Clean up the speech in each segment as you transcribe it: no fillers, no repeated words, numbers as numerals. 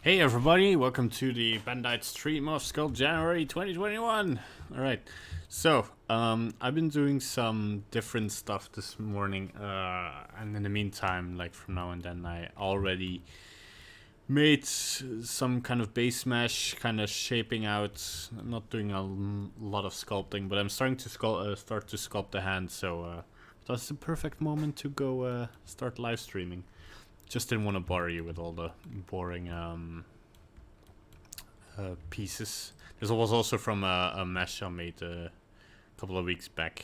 Hey everybody, welcome to the Bandite stream of Sculptjanuary 2021. Alright, so I've been doing some different stuff this morning, and in the meantime, like from now and then, I already made some kind of base mesh, kind of shaping out. I'm not doing a lot of sculpting, but I'm starting to start to sculpt the hand, so that's the perfect moment to go start live streaming. Just didn't want to bother you with all the boring pieces. This was also from a mesh I made a couple of weeks back.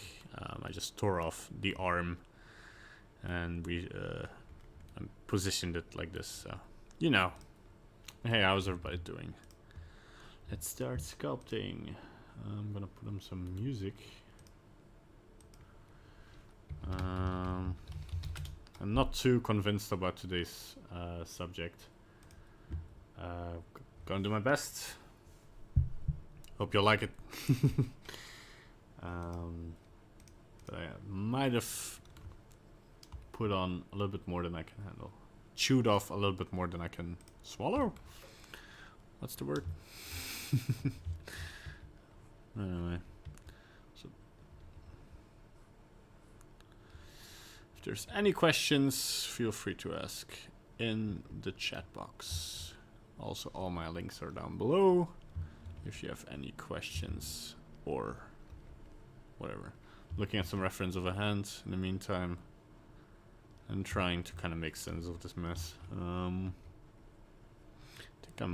I just tore off the arm and positioned it like this. So, you know. Hey, how's everybody doing? Let's start sculpting. I'm gonna put on some music. I'm not too convinced about today's subject. Gonna do my best. Hope you'll like it. But I might have put on a little bit more than I can handle. Chewed off a little bit more than I can swallow? What's the word? Anyway. So if there's any questions, feel free to ask in the chat box. Also, all my links are down below if you have any questions or whatever. Looking at some reference of a hand in the meantime and trying to kind of make sense of this mess. I think I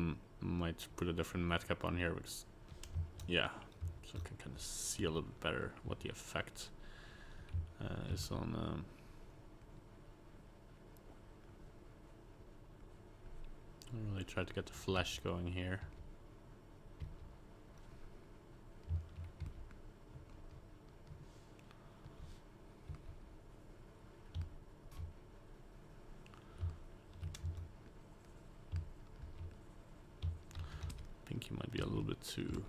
might put a different mat cap on here because, yeah, so I can kind of see a little bit better what the effect is on. I really try to get the flash going here. Pinky might be a little bit too.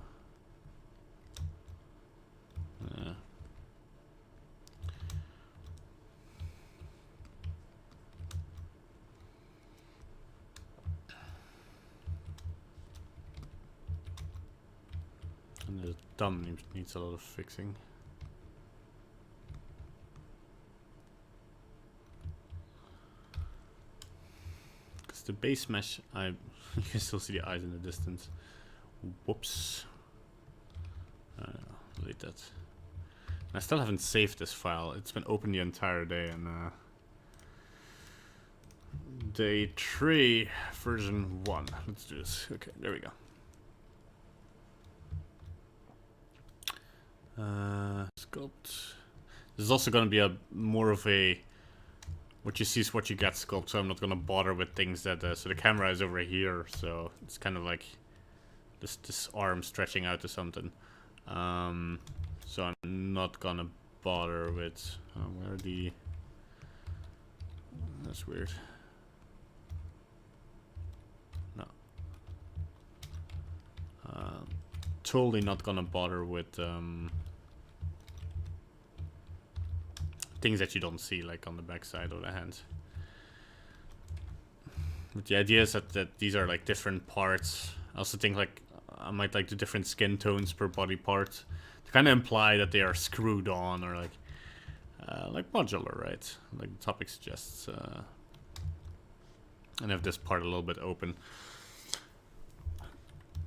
And the thumb needs a lot of fixing. Because the base mesh, you can still see the eyes in the distance. Whoops. Delete that. And I still haven't saved this file. It's been open the entire day, and day 3, version 1. Let's do this. Okay, there we go. Sculpt. This is also going to be a more of a what you see is what you get sculpt, so I'm not going to bother with things that so the camera is over here, so it's kind of like this arm stretching out to something. So I'm not gonna bother with where the that's weird. No. Totally not gonna bother with things that you don't see, like on the back side of the hand. But the idea is that these are like different parts. I also think like I might like the different skin tones per body part to kind of imply that they are screwed on, or like modular, right? Like the topic suggests. And have this part a little bit open.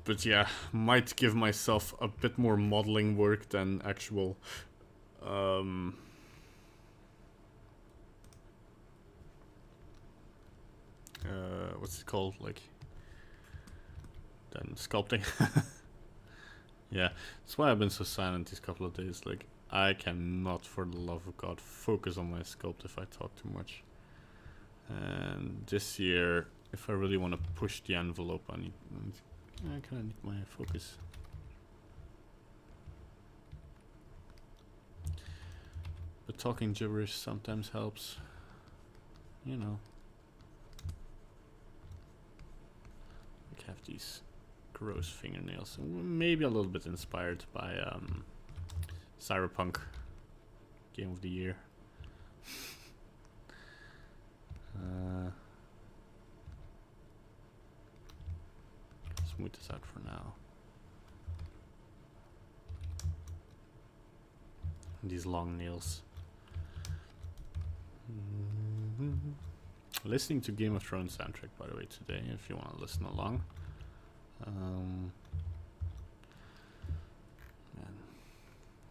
But yeah, might give myself a bit more modeling work than actual what's it called, like than sculpting. Yeah, that's why I've been so silent these couple of days. Like, I cannot for the love of God focus on my sculpt if I talk too much. And this year, if I really want to push the envelope, I kind of need my focus. But talking gibberish sometimes helps, you know. Like, have these gross fingernails, maybe a little bit inspired by Cyberpunk Game of the Year. smooth this out for now. These long nails. Listening to Game of Thrones soundtrack, by the way, today, if you want to listen along.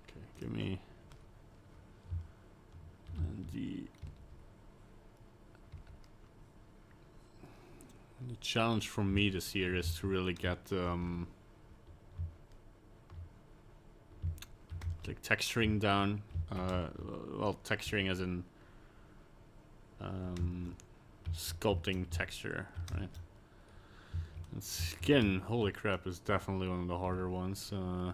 Okay, give me the challenge for me this year is to really get like texturing down. Well, texturing as in sculpting texture, right? And skin, holy crap, is definitely one of the harder ones. I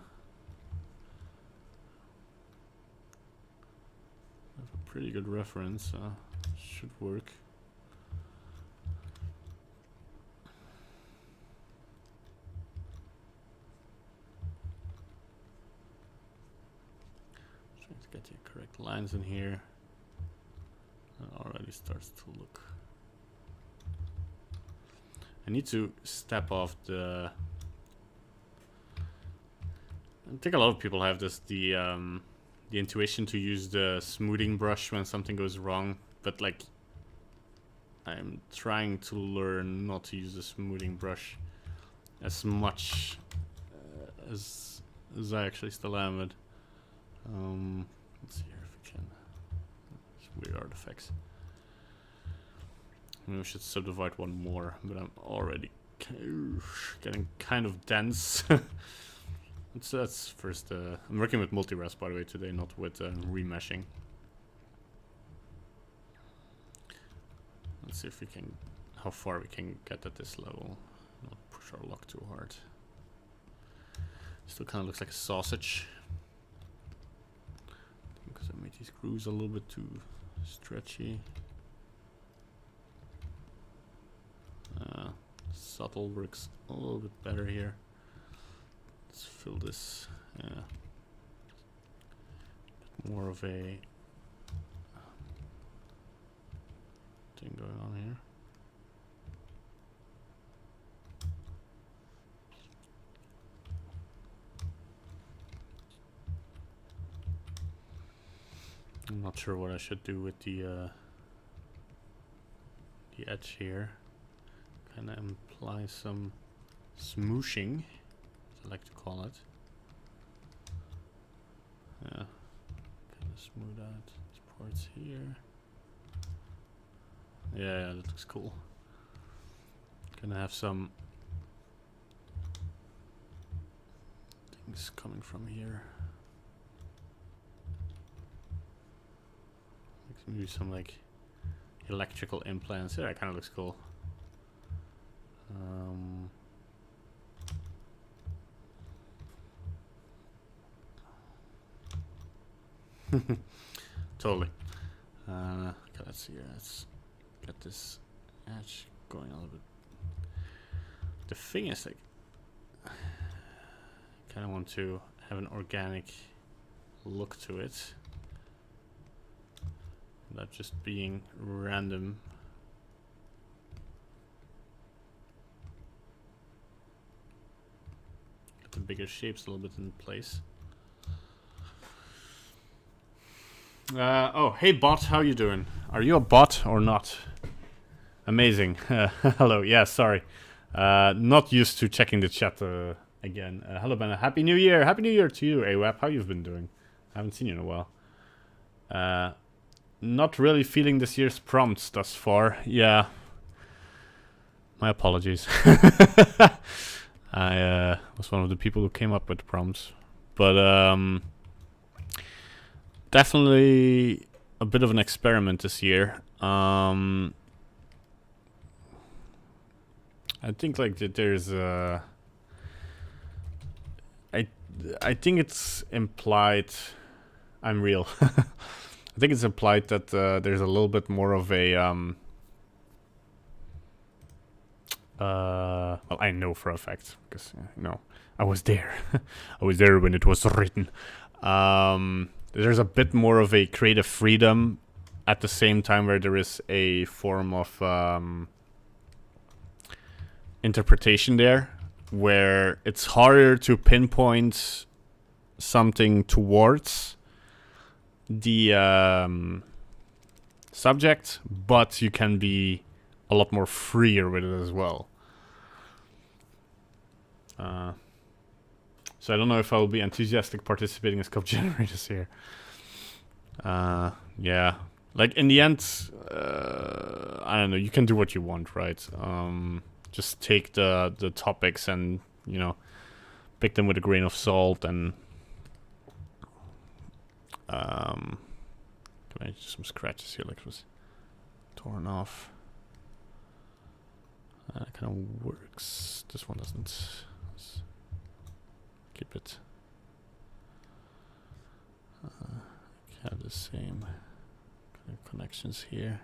have a pretty good reference, should work. Trying to get the correct lines in here. It already starts to look. I need to step off the. I think a lot of people have this the intuition to use the smoothing brush when something goes wrong, but like I'm trying to learn not to use the smoothing brush as much as I actually still am. But let's see here if we can. Weird artifacts. Maybe we should subdivide one more, but I'm already getting kind of dense. So that's first. I'm working with multi-res, by the way, today, not with remeshing. Let's see if we can, how far we can get at this level. Not push our luck too hard. Still kind of looks like a sausage. Because I made these grooves a little bit too stretchy. Subtle works a little bit better here. Let's fill this. More of a thing going on here. I'm not sure what I should do with the edge here. Kind of imply some smooshing, as I like to call it. Yeah, kind of smooth out these parts here. Yeah, that looks cool. Gonna have some things coming from here. Maybe some like electrical implants. Yeah, that kind of looks cool. Totally. Okay, let's see here. Let's get this edge going a little bit. The thing is, like, I kind of want to have an organic look to it, not just being random. Get the bigger shapes a little bit in place. Oh, hey bot, how you doing? Are you a bot or not? Amazing. Hello. Yeah, sorry. Not used to checking the chat again. Hello, Ben. Happy New Year. Happy New Year to you, AWAP. How you've been doing? I haven't seen you in a while. Not really feeling this year's prompts thus far. Yeah. My apologies. I was one of the people who came up with the prompts. But definitely a bit of an experiment this year. I think like that there's I think it's implied. I'm real. I think it's implied that there's a little bit more of a well, I know for a fact because you know I was there. I was there when it was written. There's a bit more of a creative freedom at the same time where there is a form of interpretation there. where it's harder to pinpoint something towards the subject, but you can be a lot more freer with it as well. So I don't know if I will be enthusiastic participating in Sculptjanuary this year. Yeah, like in the end, I don't know. You can do what you want, right? Just take the topics and, you know, pick them with a grain of salt. And can I do some scratches here? Like it was torn off. That kind of works. This one doesn't. Let's keep it. Have the same kind of connections here.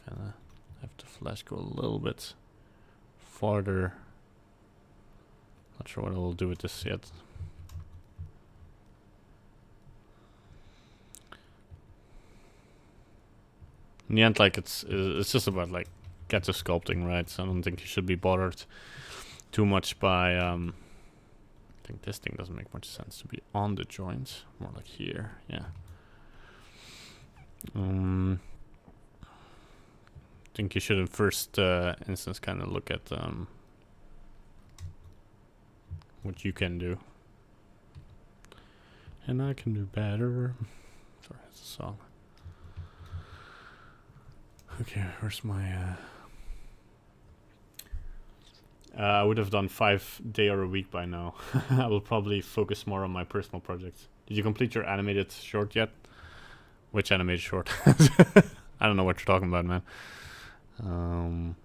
Kind of have the flash go a little bit farther. Not sure what I will do with this yet. In the end, like it's just about like get to sculpting, right? So I don't think you should be bothered too much by I think this thing doesn't make much sense to be on the joint, more like here, yeah. I think you should in first instance kind of look at what you can do. And I can do better. Sorry, it's a song. Okay, where's my I would have done 5-day or a week by now. I will probably focus more on my personal projects. Did you complete your animated short yet? Which animated short? I don't know what you're talking about, man.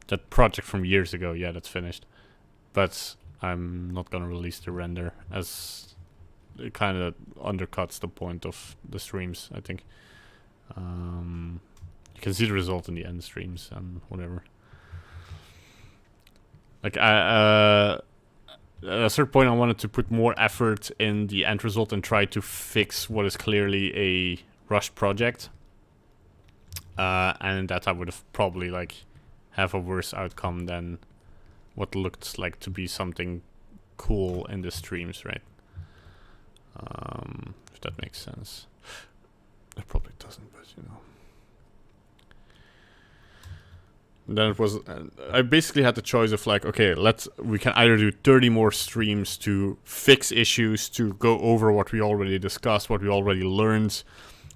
That project from years ago, yeah, that's finished. But I'm not gonna release the render, as it kind of undercuts the point of the streams, I think. You can see the result in the end streams and whatever. Like at a certain point, I wanted to put more effort in the end result and try to fix what is clearly a rushed project. And that I would have probably like have a worse outcome than what looked like to be something cool in the streams, right? If that makes sense. It probably doesn't, but you know. And then it was, I basically had the choice of like, okay, we can either do 30 more streams to fix issues, to go over what we already discussed, what we already learned,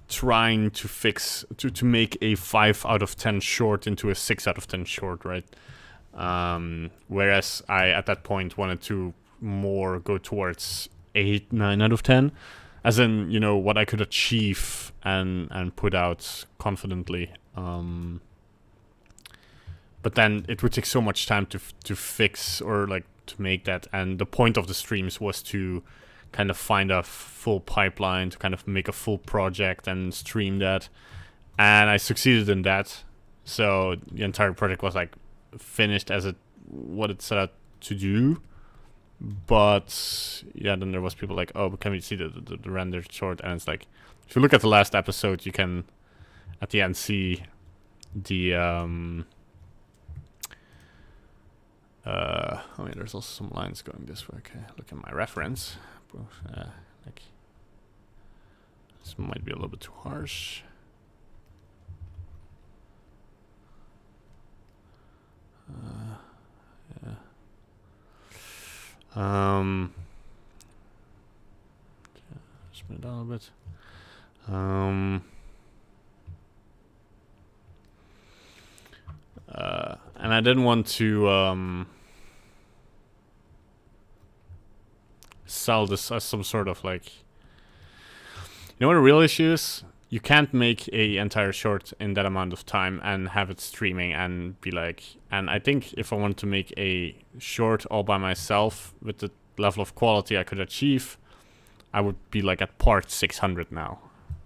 trying to fix, to make a 5 out of 10 short into a 6 out of 10 short, right? Whereas I, at that point, wanted to more go towards 8, 9 out of 10. As in, you know, what I could achieve and put out confidently. But then it would take so much time to fix or like to make that. And the point of the streams was to kind of find a full pipeline, to kind of make a full project and stream that. And I succeeded in that. So the entire project was like finished as what it set out to do. But yeah, then there was people like, oh, but can we see the rendered short? And it's like, if you look at the last episode, you can at the end see the oh yeah, there's also some lines going this way. Okay, look at my reference. Like this might be a little bit too harsh. Yeah. Spin it down a bit. And I didn't want to sell this as some sort of like, you know what the real issue is? You can't make a entire short in that amount of time and have it streaming and be like, and I think if I want to make a short all by myself with the level of quality I could achieve, I would be like at part 600 now.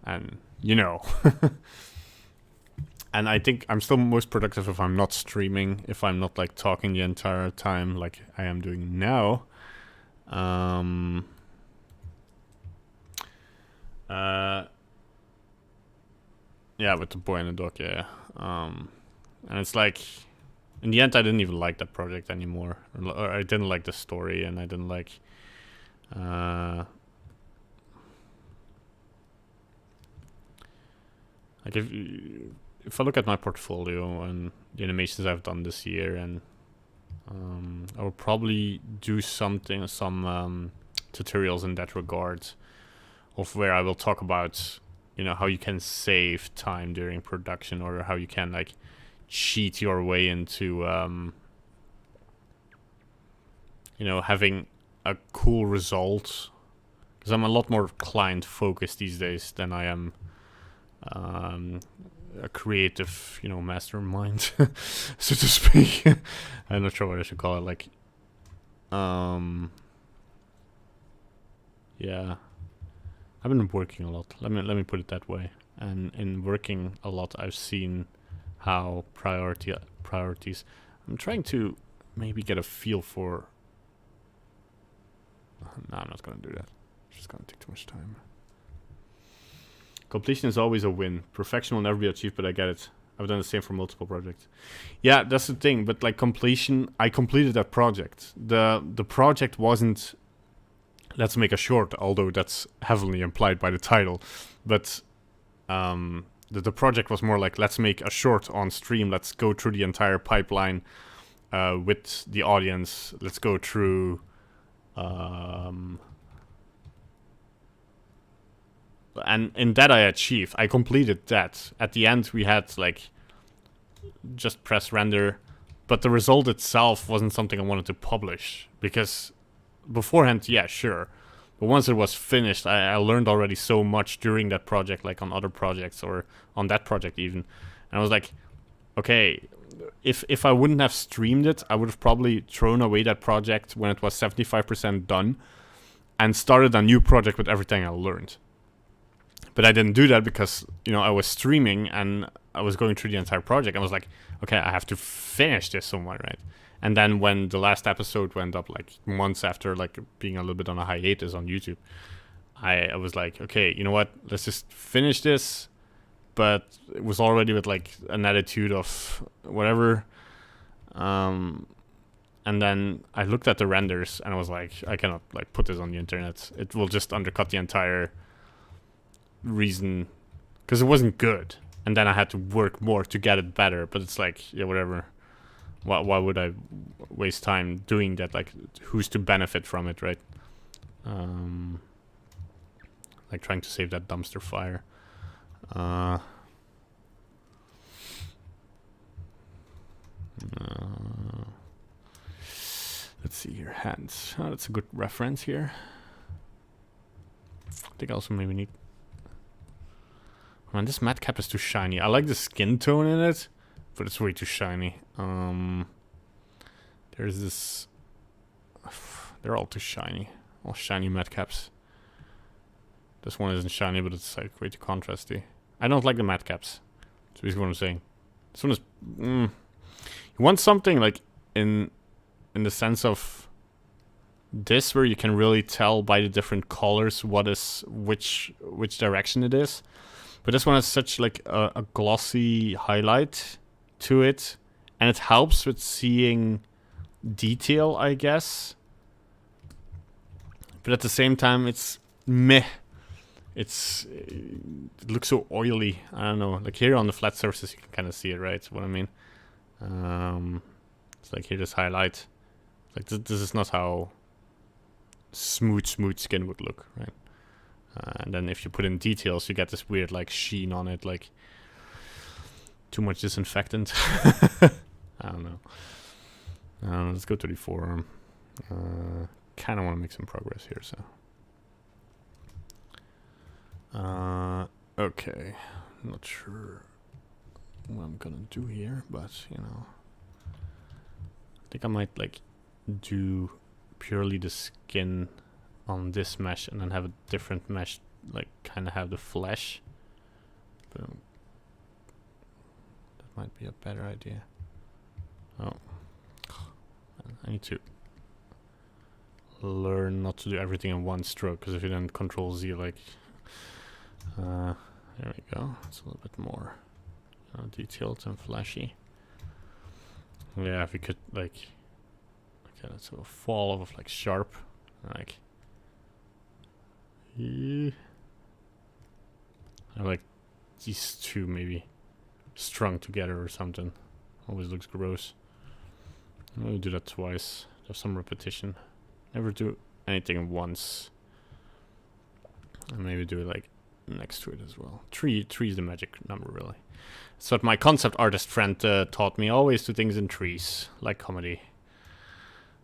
And you know. And I think I'm still most productive if I'm not streaming, if I'm not like talking the entire time like I am doing now. Yeah, with the boy and the dog, yeah. And it's like, in the end, I didn't even like that project anymore. Or I didn't like the story, and I didn't like... like if I look at my portfolio and the animations I've done this year, and I will probably do some tutorials in that regard, of where I will talk about, you know, how you can save time during production, or how you can like cheat your way into, you know, having a cool result. Because I'm a lot more client focused these days than I am a creative, you know, mastermind, so to speak. I'm not sure what I should call it. Like, yeah, I've been working a lot. Let me put it that way. And in working a lot, I've seen how priorities. I'm trying to maybe get a feel for. No, I'm not gonna do that. It's just gonna take too much time. Completion is always a win. Perfection will never be achieved, but I get it. I've done the same for multiple projects. Yeah, that's the thing. But like completion, I completed that project. The project wasn't, let's make a short, although that's heavily implied by the title. But the project was more like, let's make a short on stream. Let's go through the entire pipeline with the audience. Let's go through... and in that I achieved. I completed that. At the end we had like just press render, but the result itself wasn't something I wanted to publish, because beforehand, yeah, sure, but once it was finished, I learned already so much during that project, like on other projects or on that project even, and I was like, okay, if I wouldn't have streamed it, I would have probably thrown away that project when it was 75% done and started a new project with everything I learned. But I didn't do that because, you know, I was streaming and I was going through the entire project. I was like, okay, I have to finish this somewhere, right? And then when the last episode went up, like months after, like being a little bit on a hiatus on YouTube, I was like, okay, you know what? Let's just finish this. But it was already with like an attitude of whatever. And then I looked at the renders and I was like, I cannot like put this on the internet. It will just undercut the entire reason, because it wasn't good, and then I had to work more to get it better. But it's like, yeah, whatever. Why would I waste time doing that? Like, who's to benefit from it, right? Like trying to save that dumpster fire. Let's see here, hands. Oh, that's a good reference here. I think I also maybe need... Man, this matte cap is too shiny. I like the skin tone in it, but it's way too shiny. There's this... They're all too shiny. All shiny matte caps. This one isn't shiny, but it's like way too contrasty. I don't like the matte caps. That's basically what I'm saying. This one is... You want something like in the sense of this, where you can really tell by the different colors what is which direction it is. But this one has such like a glossy highlight to it, and it helps with seeing detail, I guess. But at the same time, it's meh. It looks so oily. I don't know. Like here on the flat surfaces, you can kind of see it, right? What I mean. It's like here, this highlight. Like this is not how smooth skin would look, right? And then if you put in details, you get this weird like sheen on it, like too much disinfectant. I don't know. Let's go to the forearm. Kind of want to make some progress here, so. Okay. I'm not sure what I'm gonna do here, but you know, I think I might like do purely the skin on this mesh and then have a different mesh, like kind of have the flesh. Boom. That might be a better idea. Oh, I need to learn not to do everything in one stroke, because if you then Control Z, like, there we go. It's a little bit more detailed and flashy. Yeah, if we could like, okay, let's have a fall of like sharp, like, I like these two maybe strung together or something. Always looks gross. I'll do that twice. Have some repetition. Never do anything once. And maybe do it like next to it as well. Three is the magic number, really. That's what my concept artist friend taught me. Always do things in threes, like comedy.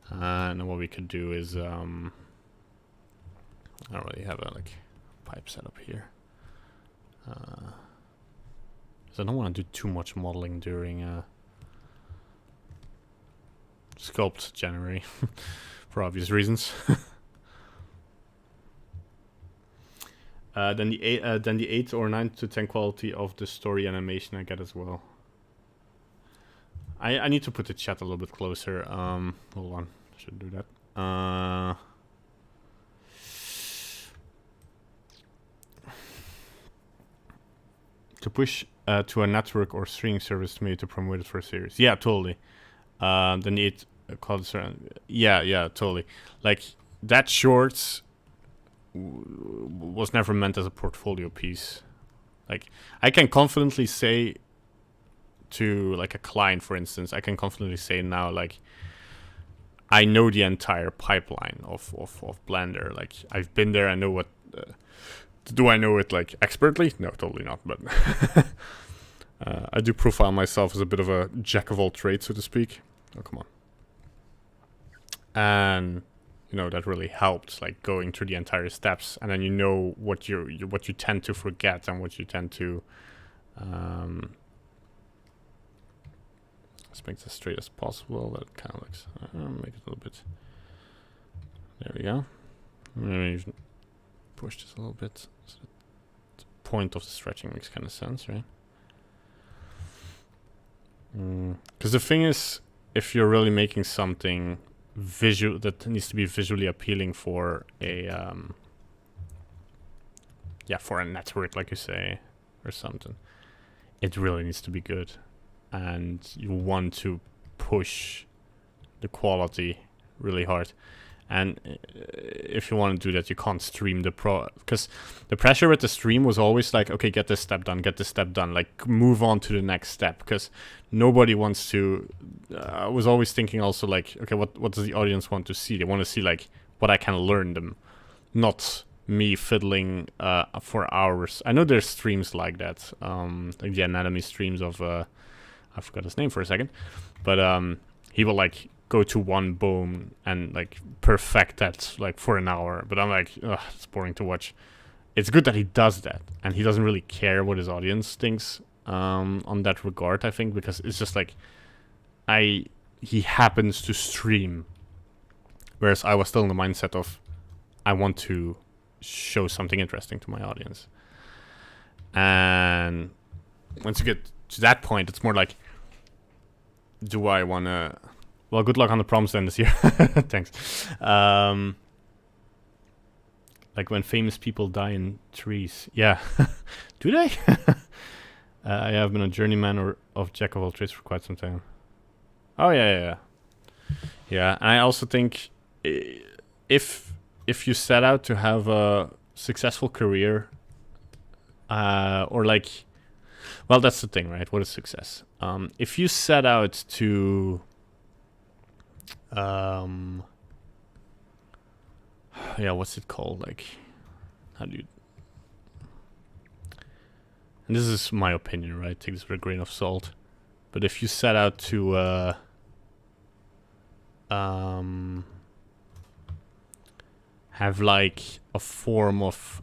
And what we could do is, I don't really have a like pipe set up here. So I don't want to do too much modeling during Sculptjanuary, for obvious reasons. Then the 8 or 9 to 10 quality of the story animation I get as well. I need to put the chat a little bit closer. Hold on, should do that. To push to a network or streaming service to me to promote it for a series. Yeah, totally. Then the 8 quality. Yeah, totally. Like that shorts was never meant as a portfolio piece. Like I can confidently say to like a client, for instance, I can confidently say now, like, I know the entire pipeline of Blender. Like I've been there. I know what. Do I know it like expertly? No, totally not. But I do profile myself as a bit of a jack of all trades, so to speak. Oh, come on. And you know that really helped, like going through the entire steps, and then you know what what you tend to forget and what you tend to. Let's make this as straight as possible. That kind of looks. Make it a little bit. There we go. Maybe push this a little bit. So the point of the stretching makes kind of sense, right? Because the thing is, if you're really making something visual that needs to be visually appealing for a for a network, like you say, or something, it really needs to be good, and you want to push the quality really hard. And if you want to do that, you can't stream because the pressure with the stream was always like, okay, get this step done, like move on to the next step, because nobody wants to. I was always thinking also like, okay, what does the audience want to see? They want to see like what I can learn them, not me fiddling for hours. I know there's streams like that, like the anatomy streams of I forgot his name for a second, but he will like go to one bone and like perfect that like for an hour. But I'm like, ugh, it's boring to watch. It's good that he does that, and he doesn't really care what his audience thinks on that regard, I think, because it's just like he happens to stream, whereas I was still in the mindset of I want to show something interesting to my audience. And once you get to that point, it's more like, do I want to... Well, good luck on the proms then this year. Thanks. Like when famous people die in trees. Yeah. Do they? I have been a journeyman of jack of all trades for quite some time. Oh, yeah. Yeah, and I also think if you set out to have a successful career, or like... Well, that's the thing, right? What is success? If you set out to... yeah, what's it called? Like, how do you... And this is my opinion, right? Take this with a grain of salt. But if you set out to have like a form of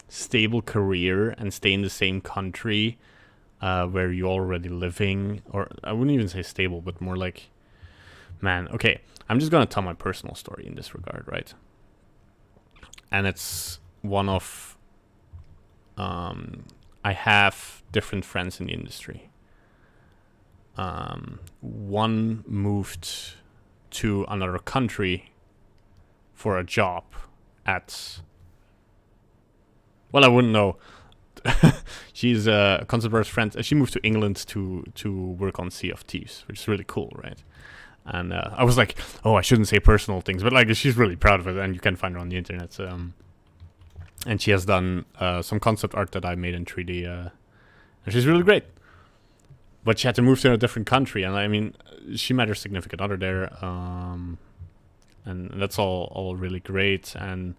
stable career and stay in the same country where you're already living, or I wouldn't even say stable, but more like, man, okay, I'm just gonna tell my personal story in this regard, right? And it's one of I have different friends in the industry. One moved to another country for a job at... Well, I wouldn't know. She's a concept artist friend. She moved to England to work on Sea of Thieves, which is really cool, right? And I was like, oh, I shouldn't say personal things, but like she's really proud of it, and you can find her on the internet. And she has done some concept art that I made in 3D, and she's really great. But she had to move to a different country, and I mean, she met her significant other there, and that's all really great, and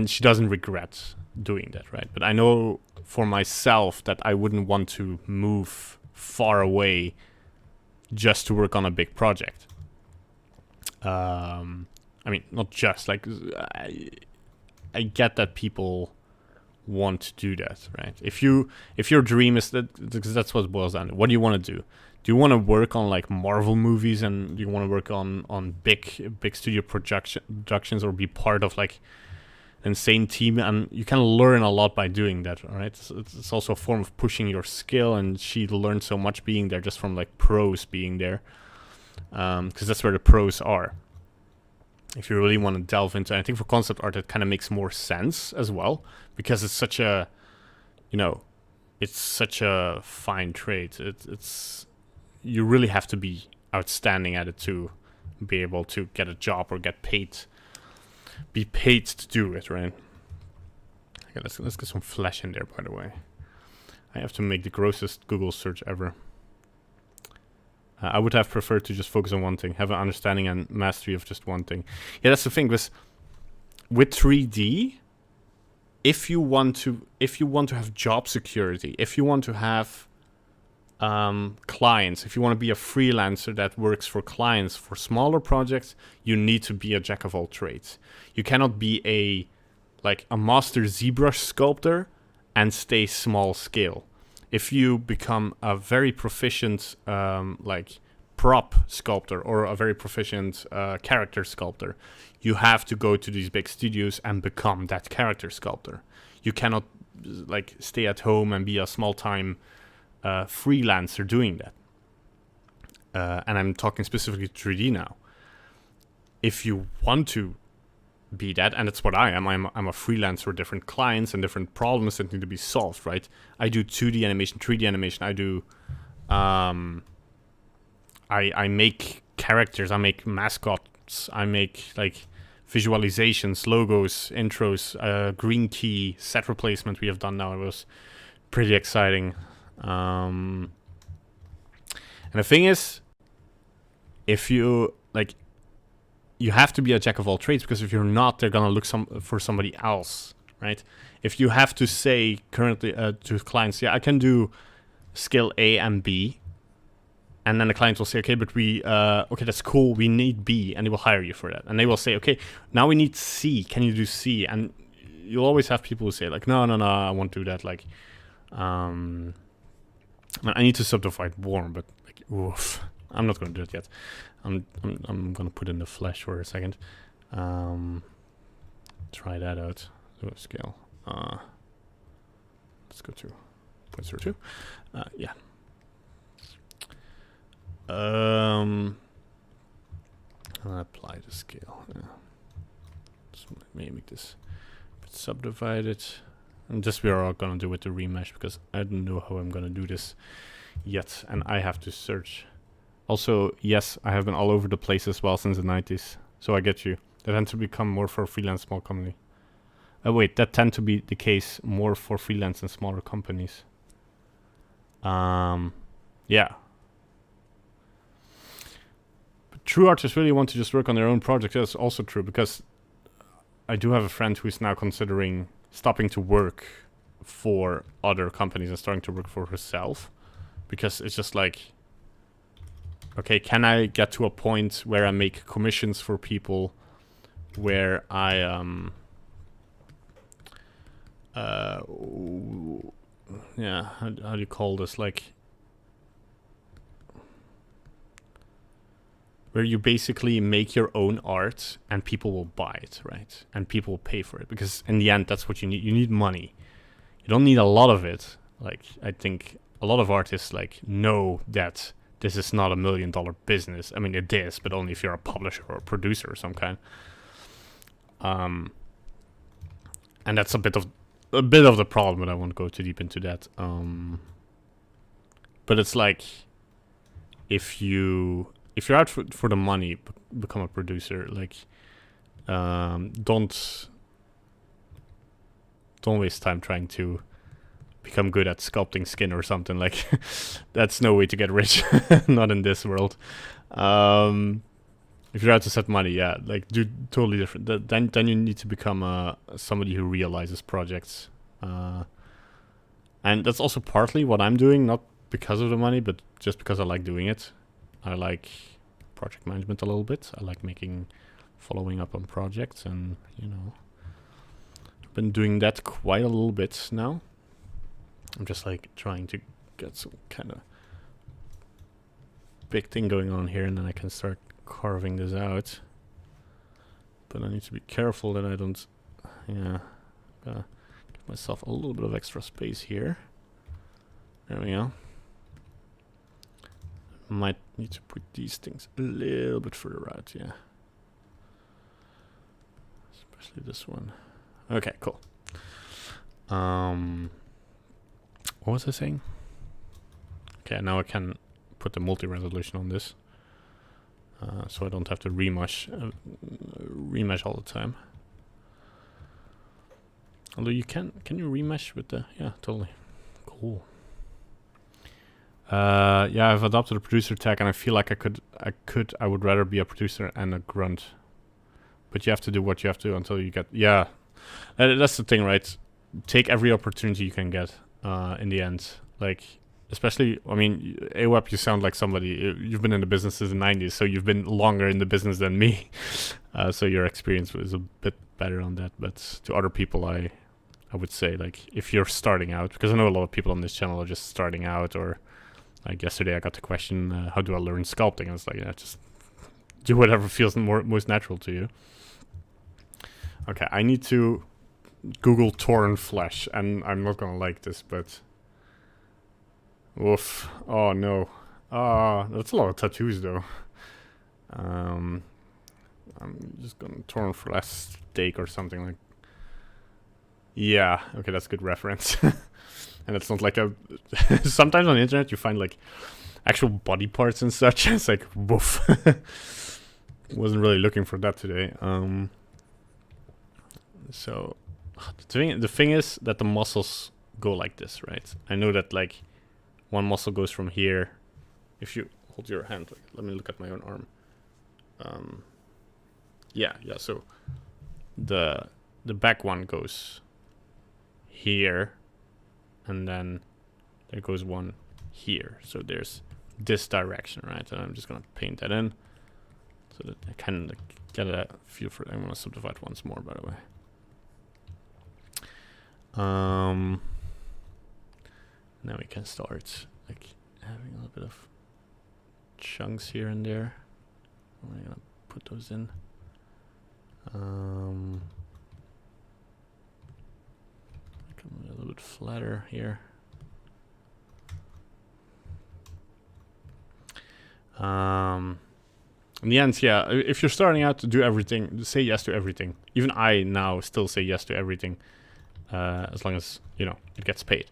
she doesn't regret doing that, right? But I know for myself that I wouldn't want to move far away just to work on a big project. I mean, not just, like, I get that people want to do that, right? If your dream is that's what it boils down to. What do you want to do? Do you want to work on like Marvel movies, and do you want to work on big studio productions, or be part of like an insane team? And you can learn a lot by doing that, all right? It's also a form of pushing your skill, and she learned so much being there, just from like pros being there, because that's where the pros are. If you really want to delve into, I think for concept art, it kind of makes more sense as well, because it's such a, it's such a fine trade. It's you really have to be outstanding at it to be able to get a job or be paid to do it, right? Okay, let's get some flesh in there, by the way. I have to make the grossest Google search ever. I would have preferred to just focus on one thing, have an understanding and mastery of just one thing. Yeah, that's the thing, because with 3D, if you want to have job security, if you want to have clients, if you want to be a freelancer that works for clients for smaller projects, you need to be a jack of all trades. You cannot be a master ZBrush sculptor and stay small scale. If you become a very proficient prop sculptor or a very proficient character sculptor, you have to go to these big studios and become that character sculptor. You cannot stay at home and be a small-time freelancer doing that. And I'm talking specifically 3D now. If you want to be that, and that's what I am. I'm a freelancer with different clients and different problems that need to be solved, right? I do 2D animation, 3D animation. I do, I make characters. I make mascots. I make visualizations, logos, intros, green key, set replacement we have done now. It was pretty exciting. And the thing is, if you you have to be a jack of all trades, because if you're not, they're gonna look for somebody else, right? If you have to say currently to clients, yeah, I can do skill A and B, and then the client will say, okay, but okay, that's cool, we need B, and they will hire you for that. And they will say, okay, now we need C, can you do C? And you'll always have people who say no, I won't do that. I need to subdivide warm, but oof, I'm not going to do it yet. I'm going to put in the flesh for a second. Try that out. Do a scale. Let's go to 0.02. Yeah. I'll apply the scale. Yeah. Just maybe make this subdivided. And this we are all going to do with the remesh, because I don't know how I'm going to do this yet, and I have to search. Also, yes, I have been all over the place as well since the 90s, so I get you. That tend to become more for freelance small company. Wait, that tend to be the case more for freelance and smaller companies. Yeah. But true artists really want to just work on their own project. That's also true, because I do have a friend who's now considering stopping to work for other companies and starting to work for herself, because it's just okay, can I get to a point where I make commissions for people, where I yeah, how do you call this, where you basically make your own art and people will buy it, right? And people will pay for it, because in the end, that's what you need. You need money. You don't need a lot of it. I think a lot of artists know that this is not $1 million business. I mean, it is, but only if you're a publisher or a producer of some kind. And that's a bit of a bit of the problem, but I won't go too deep into that. But it's like, if you're out for the money, become a producer. Like, don't waste time trying to become good at sculpting skin or something. Like, that's no way to get rich. Not in this world. If you're out to set money, yeah, like, do totally different. Then you need to become somebody who realizes projects. And that's also partly what I'm doing, not because of the money, but just because I like doing it. I like project management a little bit. I like following up on projects, and I've been doing that quite a little bit now. I'm just like trying to get some kind of big thing going on here, and then I can start carving this out. But I need to be careful that I don't, gotta give myself a little bit of extra space here. There we go. Might need to put these things a little bit further out, yeah. Especially this one. Okay, cool. What was I saying? Okay, now I can put the multi-resolution on this. So I don't have to remesh all the time. Although you can you remesh with the, yeah, totally. Cool. Yeah, I've adopted a producer tag, and I feel like I would rather be a producer and a grunt. But you have to do what you have to until you get, yeah. That's the thing, right? Take every opportunity you can get, in the end. Like, especially, I mean, AWAP, you sound like somebody, you've been in the business since the 90s, so you've been longer in the business than me. So your experience was a bit better on that. But to other people, I would say, like, if you're starting out, because I know a lot of people on this channel are just starting out, or like yesterday I got the question, how do I learn sculpting? And it's like, yeah, just do whatever feels most natural to you. Okay, I need to Google torn flesh, and I'm not gonna like this, but oof. Oh no. That's a lot of tattoos though. I'm just gonna torn flesh steak or something like. Yeah, okay, that's a good reference. And it's not like a sometimes on the internet you find like actual body parts and such. It's like woof. Wasn't really looking for that today. So the thing is that the muscles go like this, right? I know that like one muscle goes from here. If you hold your hand, like, let me look at my own arm. Yeah. So the back one goes here, and then there goes one here. So there's this direction, right? And I'm just gonna paint that in so that I can like, get a feel for it. I'm gonna subdivide once more, by the way. Now we can start like having a little bit of chunks here and there. I'm gonna put those in. Become a little bit flatter here. In the end, yeah, if you're starting out to do everything, say yes to everything. Even I now still say yes to everything, as long as, it gets paid.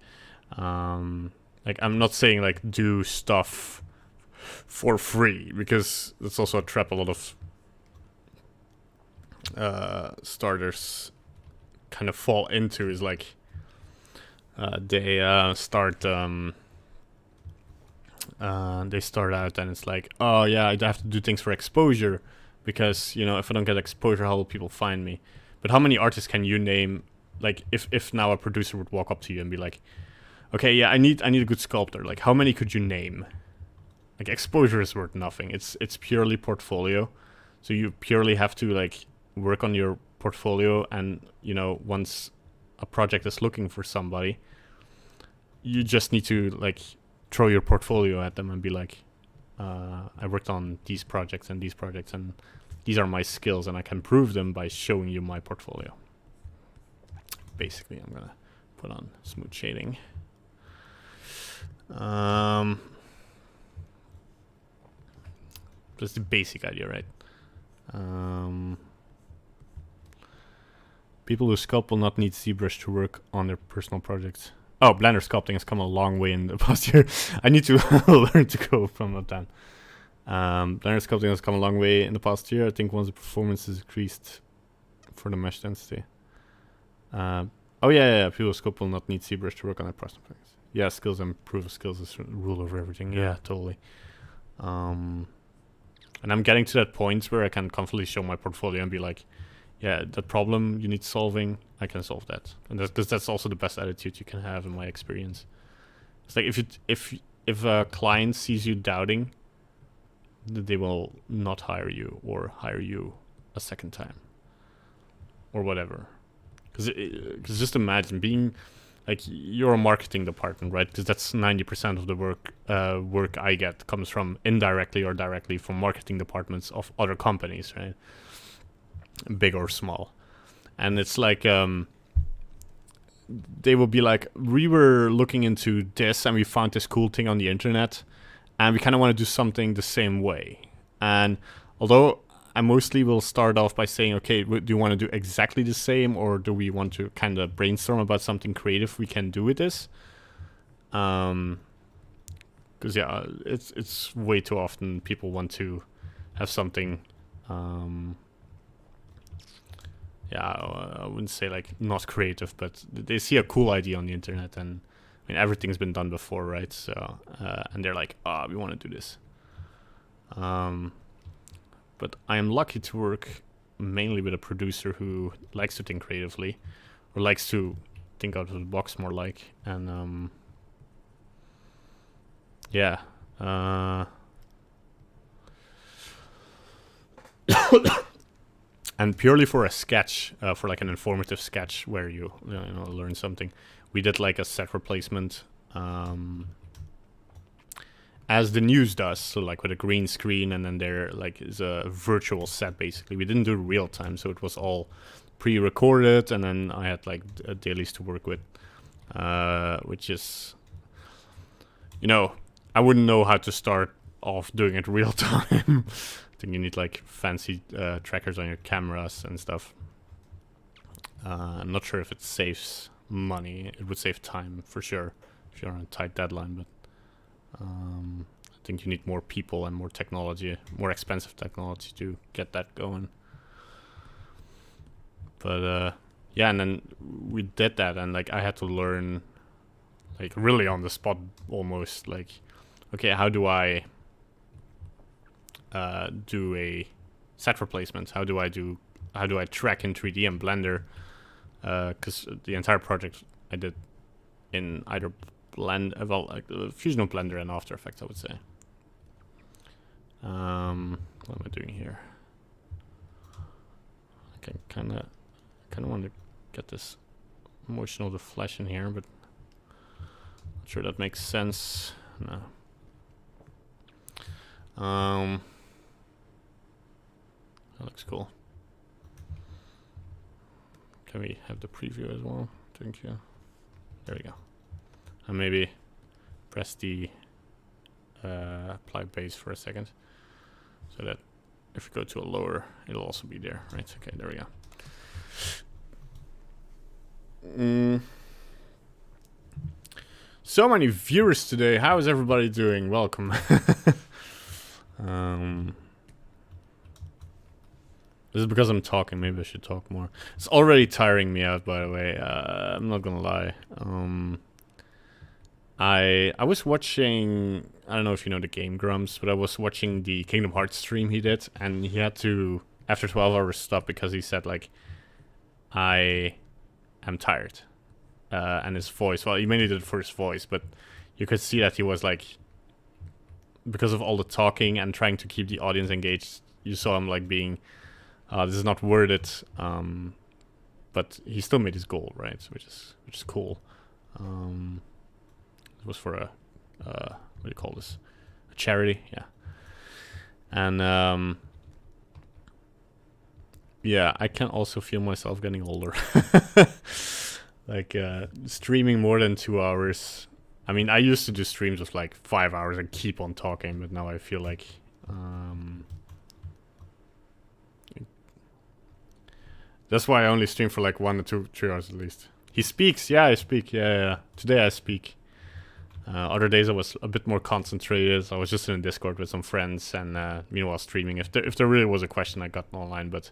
Like, I'm not saying, like, do stuff for free, because that's also a trap a lot of starters kind of fall into, is like, they start out and it's like, oh yeah, I have to do things for exposure, because if I don't get exposure, how will people find me? But how many artists can you name? Like, if now a producer would walk up to you and be like, okay, yeah, I need a good sculptor, like, how many could you name? Like, exposure is worth nothing. It's purely portfolio, so you purely have to like work on your portfolio, and once a project is looking for somebody, you just need to like throw your portfolio at them and be like, I worked on these projects, and these are my skills, and I can prove them by showing you my portfolio. Basically, I'm gonna put on smooth shading. That's the basic idea, right? People who sculpt will not need ZBrush to work on their personal projects. Oh, Blender sculpting has come a long way in the past year. I need to learn to go from up down. Blender sculpting has come a long way in the past year. I think once the performance is increased for the mesh density. Oh yeah. People who sculpt will not need ZBrush to work on their personal projects. Yeah, skills and proof of skills is rule over everything. Yeah, totally. And I'm getting to that point where I can confidently show my portfolio and be like, yeah, that problem you need solving, I can solve that. And because that's also the best attitude you can have in my experience. It's like if a client sees you doubting, they will not hire you or hire you a second time or whatever. Because just imagine being like, you're a marketing department, right? Because that's 90% of the work I get comes from indirectly or directly from marketing departments of other companies, right? Big or small. And it's like they will be like, we were looking into this and we found this cool thing on the internet and we kind of want to do something the same way. And although I mostly will start off by saying, okay, do you want to do exactly the same, or do we want to kind of brainstorm about something creative we can do with this? Because yeah, it's way too often people want to have something I wouldn't say like not creative, but they see a cool idea on the internet, and I mean everything's been done before, right? So and they're like, we want to do this. But I am lucky to work mainly with a producer who likes to think creatively, or likes to think out of the box more like, and yeah. And purely for a sketch, for like an informative sketch where you learn something, we did like a set replacement, as the news does. So like with a green screen, and then there like is a virtual set basically. We didn't do real time, so it was all pre-recorded, and then I had like dailies to work with, which is, I wouldn't know how to start off doing it real time. I think you need like fancy trackers on your cameras and stuff. I'm not sure if it saves money. It would save time for sure if you're on a tight deadline, but I think you need more people and more technology, more expensive technology to get that going. But yeah, and then we did that, and like I had to learn like really on the spot almost, like, okay, how do I do a set replacement? How do I track in 3D and Blender? Because the entire project I did in either Fusion of Blender and After Effects, I would say. What am I doing here? I kind of want to get this motion of the flesh in here, but not sure that makes sense. No. That looks cool. Can we have the preview as well? Thank you. There we go. And maybe press the apply base for a second, so that if we go to a lower, it'll also be there, right? Okay, there we go. So many viewers today. How is everybody doing? Welcome. This is because I'm talking. Maybe I should talk more. It's already tiring me out, by the way. I'm not gonna lie. I was watching, I don't know if you know the Game Grumps, but I was watching the Kingdom Hearts stream he did, and he had to, after 12 hours, stop because he said, like, I am tired. And his voice, well, he mainly did it for his voice, but you could see that he was, like, because of all the talking and trying to keep the audience engaged, you saw him, like, being, this is not worded, but he still made his goal, right? Which is cool. It was for a what do you call this? A charity, yeah. And yeah, I can also feel myself getting older. Like streaming more than 2 hours. I mean, I used to do streams of like 5 hours and keep on talking, but now I feel like That's why I only stream for like 1 or 2, 3 hours at least. He speaks, yeah, I speak, yeah. Today I speak. Other days I was a bit more concentrated. I was just in Discord with some friends and meanwhile streaming. If there really was a question, I got online, but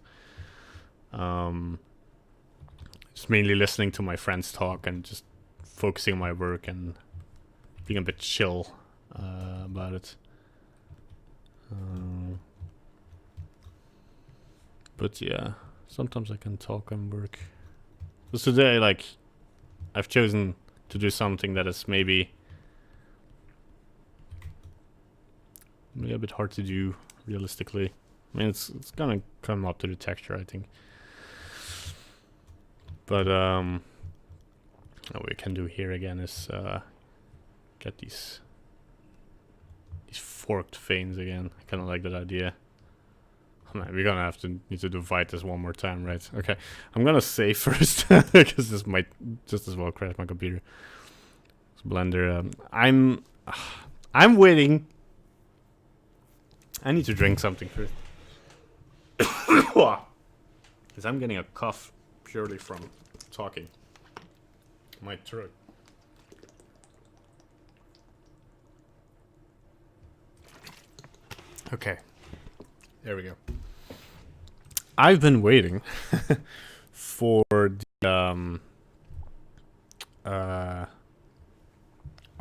just mainly listening to my friends talk and just focusing on my work and being a bit chill about it. But yeah, sometimes I can talk and work. So today, like, I've chosen to do something that is maybe a bit hard to do realistically. I mean, it's gonna come up to the texture, I think. But what we can do here again is get these forked veins again. I kind of like that idea. Oh man, we're gonna need to divide this one more time, right? Okay, I'm gonna save first because this might just as well crash my computer. This Blender. I'm waiting. I need to drink something first. Because I'm getting a cough purely from talking. My throat. Okay. There we go. I've been waiting for the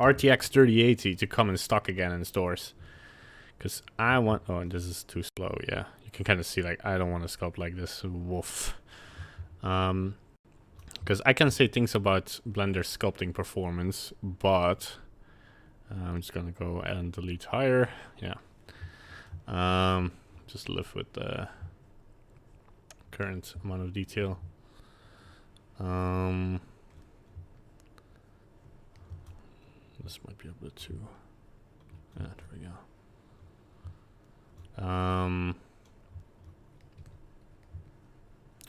RTX 3080 to come in stock again in stores. Because I want... Oh, and this is too slow, yeah. You can kind of see, like, I don't want to sculpt like this. Woof. Because I can say things about Blender's sculpting performance, but... I'm just going to go and delete higher. Yeah. Just live with the current amount of detail. This might be a bit too... Yeah, there we go. I'm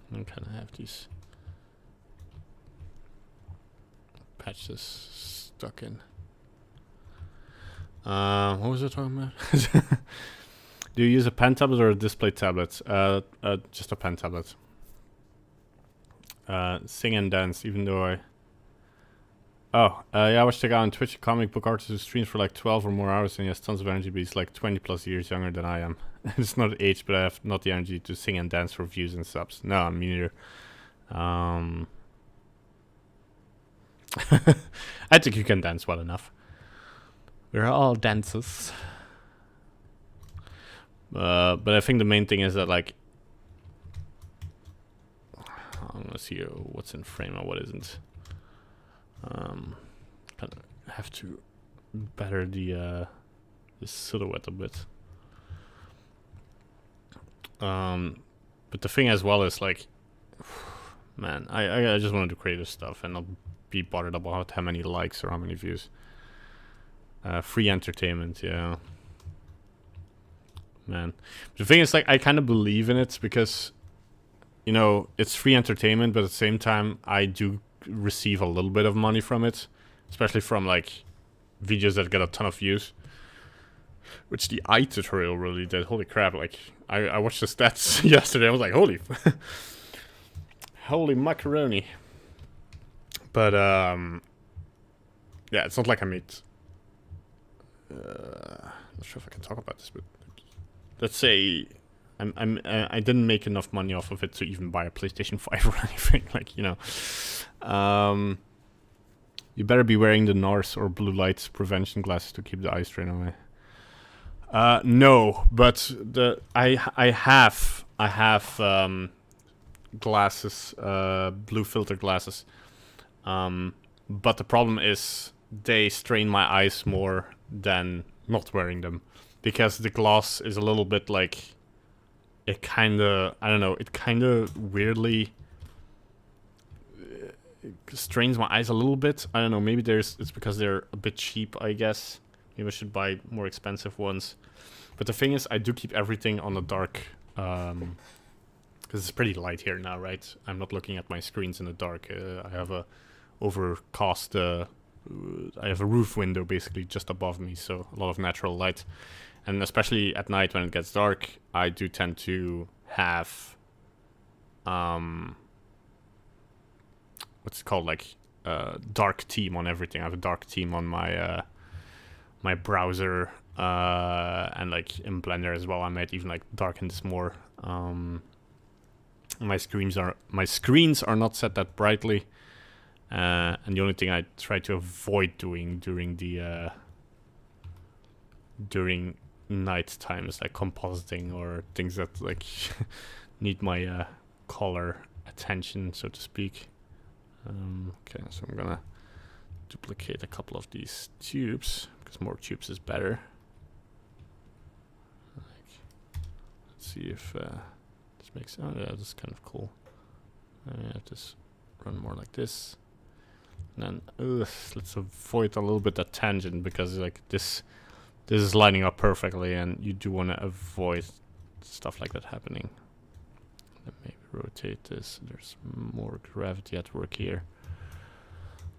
kind of have these patches stuck in. What was I talking about? Do you use a pen tablet or a display tablet? Just a pen tablet. Sing and dance, even though I... Oh, yeah, I watched a guy on Twitch, a comic book artist who streams for like 12 or more hours and he has tons of energy, but he's like 20 plus years younger than I am. It's not age, but I have not the energy to sing and dance for views and subs. No, me neither. I think you can dance well enough. We're all dancers. But I think the main thing is that, like, I'm gonna see what's in frame and what isn't. Kind of have to better the silhouette a bit. But the thing as well is, like, man, I just want to do creative stuff and not be bothered about how many likes or how many views. Free entertainment, yeah. Man. The thing is, like, I kind of believe in it because, you know, it's free entertainment, but at the same time, I do receive a little bit of money from it. Especially from, like, videos that get a ton of views. Which the eye tutorial really did. Holy crap, like, I watched the stats yesterday. I was like, holy... holy macaroni. But, yeah, it's not like I made... not sure if I can talk about this, but... Let's say I didn't make enough money off of it to even buy a PlayStation 5 or anything. Like, you know. You better be wearing the NARS or blue light prevention glasses to keep the eye strain away. No, but I have glasses, blue filter glasses. But the problem is they strain my eyes more than not wearing them. Because the gloss is a little bit like, it kind of, I don't know, it kind of weirdly strains my eyes a little bit. I don't know, maybe it's because they're a bit cheap, I guess. Maybe I should buy more expensive ones. But the thing is, I do keep everything on the dark, because it's pretty light here now, right? I'm not looking at my screens in the dark. I have a overcast, I have a roof window basically just above me, so a lot of natural light. And especially at night when it gets dark, I do tend to have what's it called, like dark theme on everything. I have a dark theme on my my browser, and like in Blender as well. I might even like darken this more. My screens are not set that brightly, and the only thing I try to avoid doing during night time is like compositing or things that like need my color attention, so to speak. Okay, so I'm gonna duplicate a couple of these tubes because more tubes is better. Let's see if this makes. Oh yeah, this is kind of cool. I have this run more like this, and then let's avoid a little bit that tangent because like this is lining up perfectly, and you do want to avoid stuff like that happening. Then maybe rotate this. There's more gravity at work here.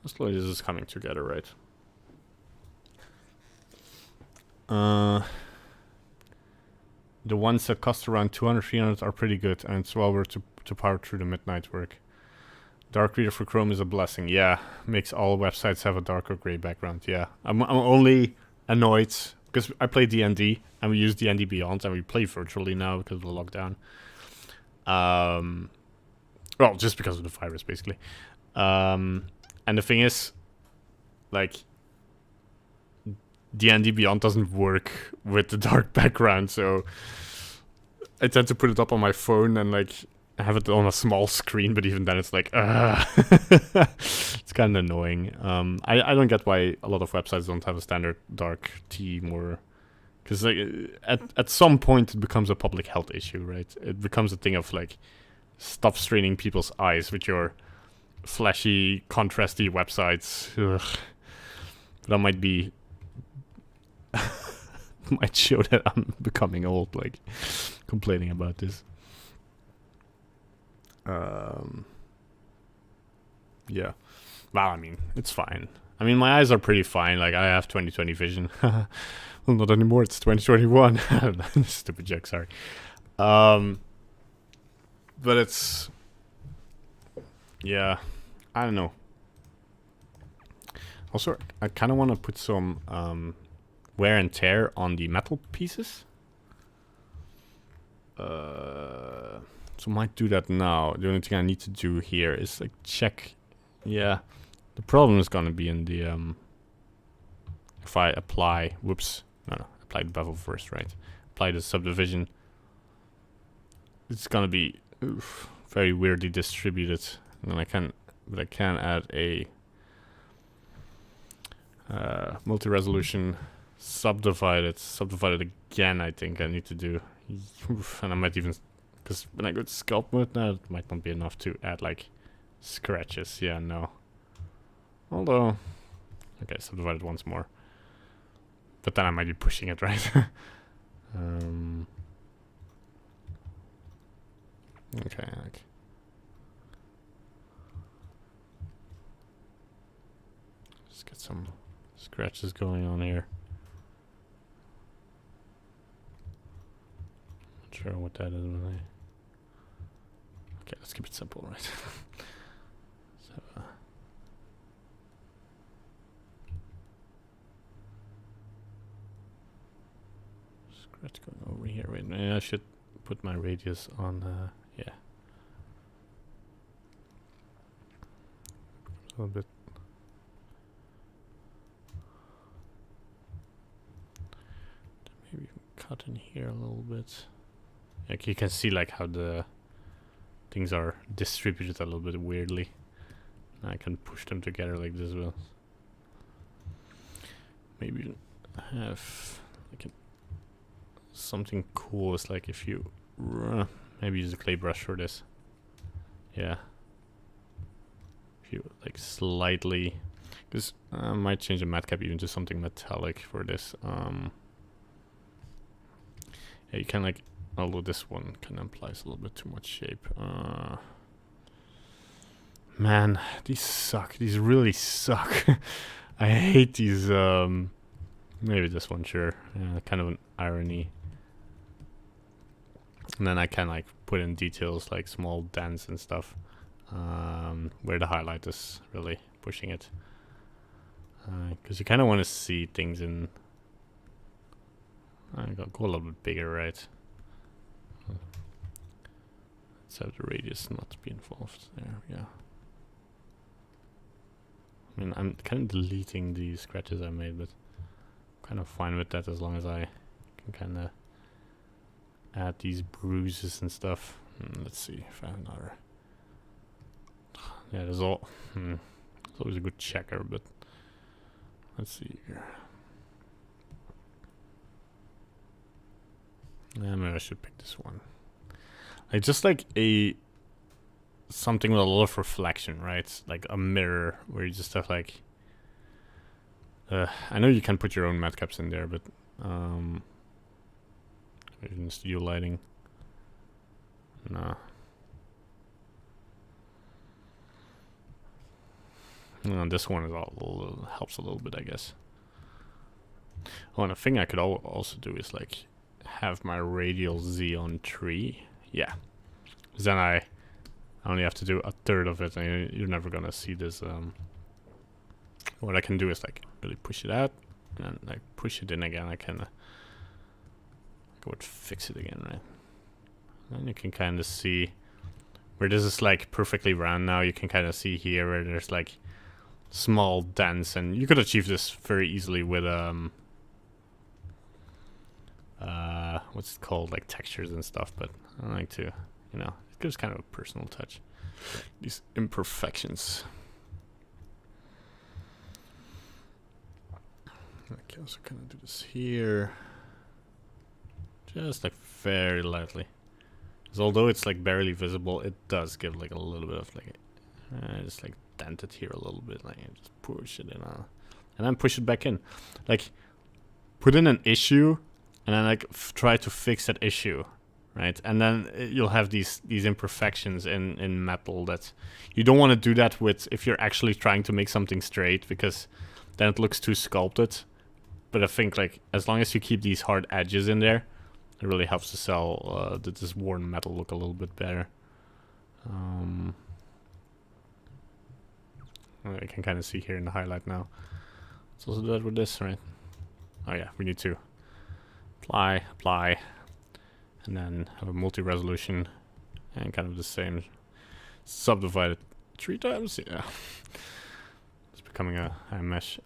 Slowly this is coming together, right? The ones that cost around 200, 300 are pretty good, and it's well worth to power through the midnight work. Dark reader for Chrome is a blessing. Yeah, makes all websites have a dark or gray background. Yeah, I'm only annoyed because I play D&D and we use D&D Beyond and we play virtually now because of the lockdown. Well, just because of the virus, basically. And the thing is, like, D&D Beyond doesn't work with the dark background, so I tend to put it up on my phone and like have it on a small screen, but even then it's like, it's kind of annoying. I don't get why a lot of websites don't have a standard dark theme, or because like at some point it becomes a public health issue, right? It becomes a thing of like, stop straining people's eyes with your flashy, contrasty websites. Ugh. But that might be might show that I'm becoming old, like complaining about this. Yeah. Well, I mean, it's fine. I mean, my eyes are pretty fine. Like, I have 20/20 vision. Well, not anymore. It's 2021. Stupid joke, sorry. But it's... Yeah. I don't know. Also, I kind of want to put some wear and tear on the metal pieces. So I might do that now. The only thing I need to do here is like check. Yeah, the problem is gonna be in the if I apply. Whoops, no, apply the bevel first, right? Apply the subdivision. It's gonna be very weirdly distributed, and then I can add a multi-resolution subdivided again. I think I need to do, and I might even. Because when I go to sculpt mode now, it might not be enough to add like scratches. Yeah, no. Although, okay, subdivided once more. But then I might be pushing it, right? Okay, like. Let's get some scratches going on here. Not sure what that is really. Okay, let's keep it simple, right? So, scratch going over here. Wait, maybe I should put my radius on, yeah. A little bit. Maybe cut in here a little bit. Like you can see like how the things are distributed a little bit weirdly. I can push them together like this well. Maybe have like something cool is like if you maybe use a clay brush for this. Yeah. If you like slightly, because I might change the matte cap even to something metallic for this. Yeah, you can like, although this one kind of implies a little bit too much shape. Man, these suck. These really suck. I hate these. Maybe this one, sure. Yeah, kind of an irony. And then I can like put in details like small dents and stuff, where the highlight is really pushing it. Because you kind of want to see things in... I gotta go a little bit bigger, right? Let's have the radius not be involved. There, yeah. I mean, I'm kind of deleting the scratches I made, but I'm kind of fine with that as long as I can kind of add these bruises and stuff. Let's see if I have another. Yeah, there's all. It's always a good checker, but let's see here. Yeah, maybe I should pick this one. Like just like something with a lot of reflection, right? Like a mirror where you just have like. I know you can put your own matte caps in there, but in studio lighting, nah. No, this one is helps a little bit, I guess. Oh, and a thing I could also do is like have my radial Z on 3. Yeah, because then I only have to do a third of it, and you're never gonna see this. What I can do is like really push it out, and then like push it in again. I would fix it again, right? And you can kind of see where this is like perfectly round now. You can kind of see here where there's like small dents, and you could achieve this very easily with what's it called, like textures and stuff. But I like to, you know, it gives kind of a personal touch, these imperfections. Okay, also kind of do this here, just like very lightly. Because although it's like barely visible, it does give like a little bit of like, just like dent it here a little bit, like just push it in, and then push it back in. Like put in an issue, and then like try to fix that issue, right? And then you'll have these imperfections in metal that you don't want to do that with if you're actually trying to make something straight, because then it looks too sculpted. But I think like as long as you keep these hard edges in there, it really helps to sell this worn metal look a little bit better. I can kind of see here in the highlight now. Let's also do that with this, right? Oh yeah, we need to apply, and then have a multi-resolution, and kind of the same, subdivided 3 times. Yeah, it's becoming a mesh.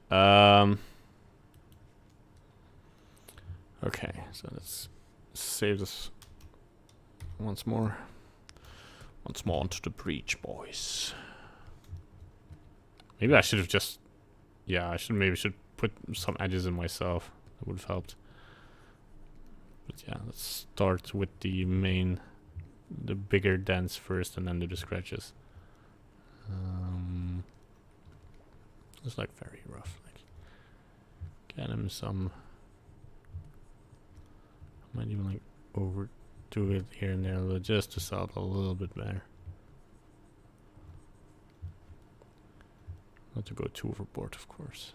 Okay, so let's save this once more onto the breach, boys. Maybe I should have just, yeah, I should put some edges in myself. That would have helped. But yeah, let's start with the bigger dents first, and then do the scratches. It's like very rough. Like, get him some. Might even like overdo it here and there, just to sell it a little bit better. Not to go too overboard, of course.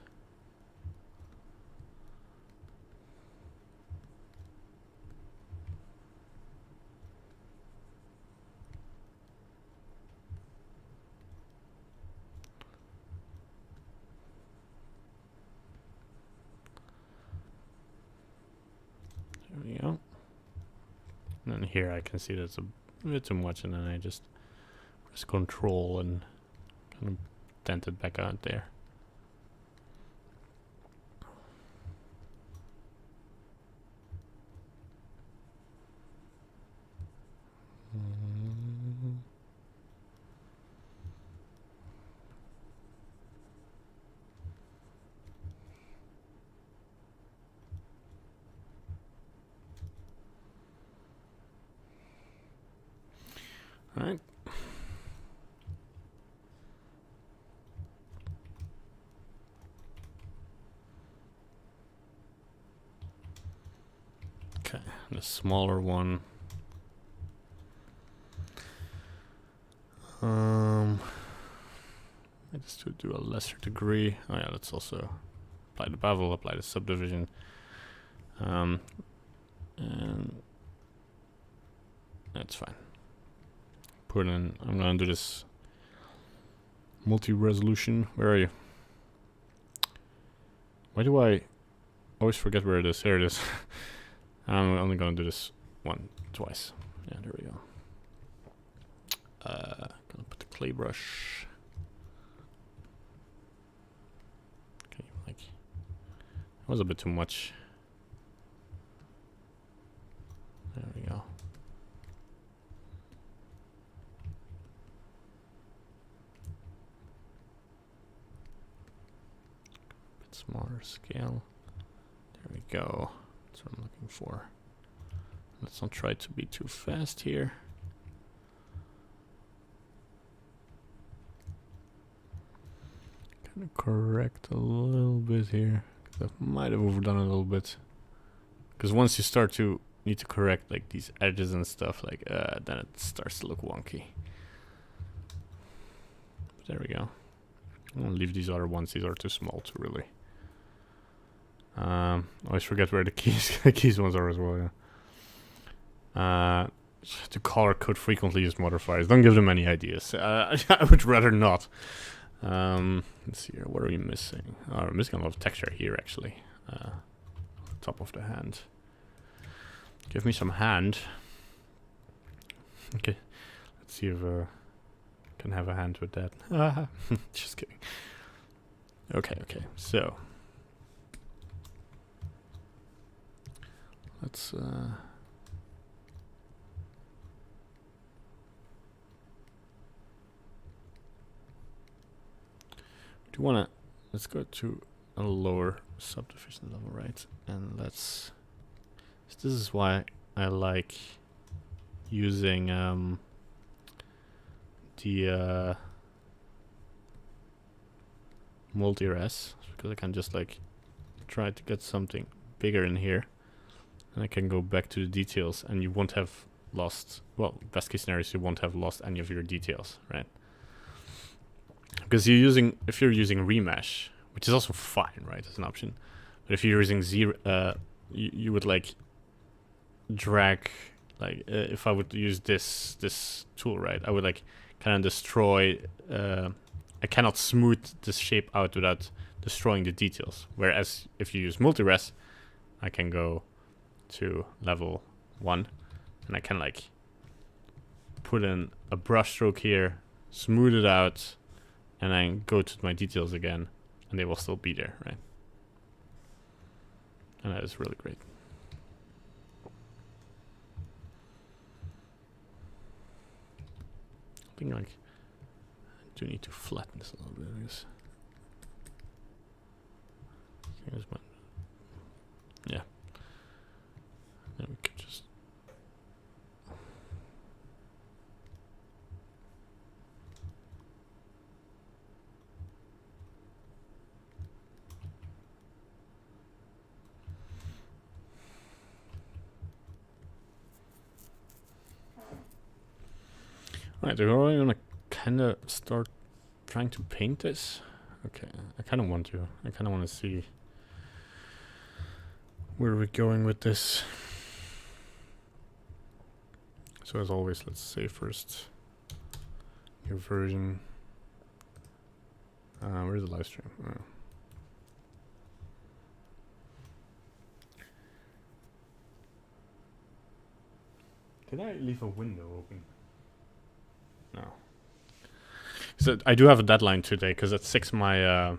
There we go. And then here I can see that's a bit too much, and then I just press Control and kind of dent it back out there. All right. Okay, the smaller one. I just to do a lesser degree. Oh yeah, let's also apply the bevel, apply the subdivision, and that's fine. put in. I'm gonna do this multi-resolution. Where are you? Why do I always forget where it is? Here it is. I'm only gonna do this twice. Yeah, there we go. Gonna put the clay brush. Okay, like that was a bit too much. There we go. Bit smaller scale. There we go. That's what I'm looking for. Let's not try to be too fast here. Kind of correct a little bit here. I might have overdone it a little bit. Because once you start to need to correct like these edges and stuff, like then it starts to look wonky. But there we go. I'm gonna leave these other ones. These are too small to really. I always forget where the keys ones are as well. Yeah. To color code frequently used modifiers. Don't give them any ideas. I would rather not. Let's see here. What are we missing? Oh, we're missing a lot of texture here actually. Top of the hand. Give me some hand. Okay. Let's see if can have a hand with that. Just kidding. Okay. So let's let's go to a lower subdivision level, right? And let's. This is why I like using the multi-res, because I can just like try to get something bigger in here, and I can go back to the details, and you won't have lost. Well, best case scenario is you won't have lost any of your details, right? Because if you're using remesh, which is also fine, right, as an option, but if you're using zero, you would like drag, like if I would use this tool, right, I would like kind of destroy. I cannot smooth this shape out without destroying the details. Whereas if you use multi-res, I can go to level 1, and I can like put in a brush stroke here, smooth it out, and then go to my details again, and they will still be there, right? And that is really great. I think like I do need to flatten this a little bit, I guess. Here's my, yeah. Then we could just. Right, do we want to kind of start trying to paint this? Okay, I kind of want to. I kind of want to see where we're going with this. So as always, let's save first your version. Where's the live stream? Oh. Did I leave a window open? No. So I do have a deadline today, because at 6 my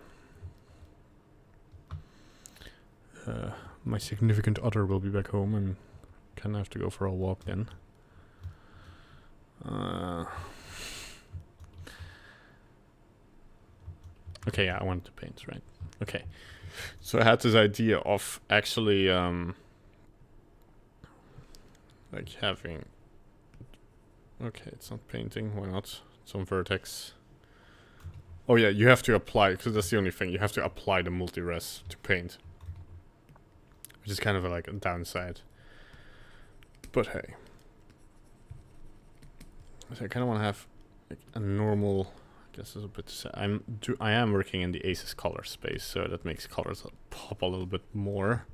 my significant other will be back home, and kind of have to go for a walk then. Okay, yeah, I wanted to paint, right? Okay, so I had this idea of actually like having. Okay, it's not painting. Why not? It's on vertex. Oh yeah, you have to apply, because that's the only thing. You have to apply the multi-res to paint, which is kind of like a downside. But hey, so I kind of want to have like a normal. I guess it's a bit. I am working in the Aces color space, so that makes colors pop a little bit more.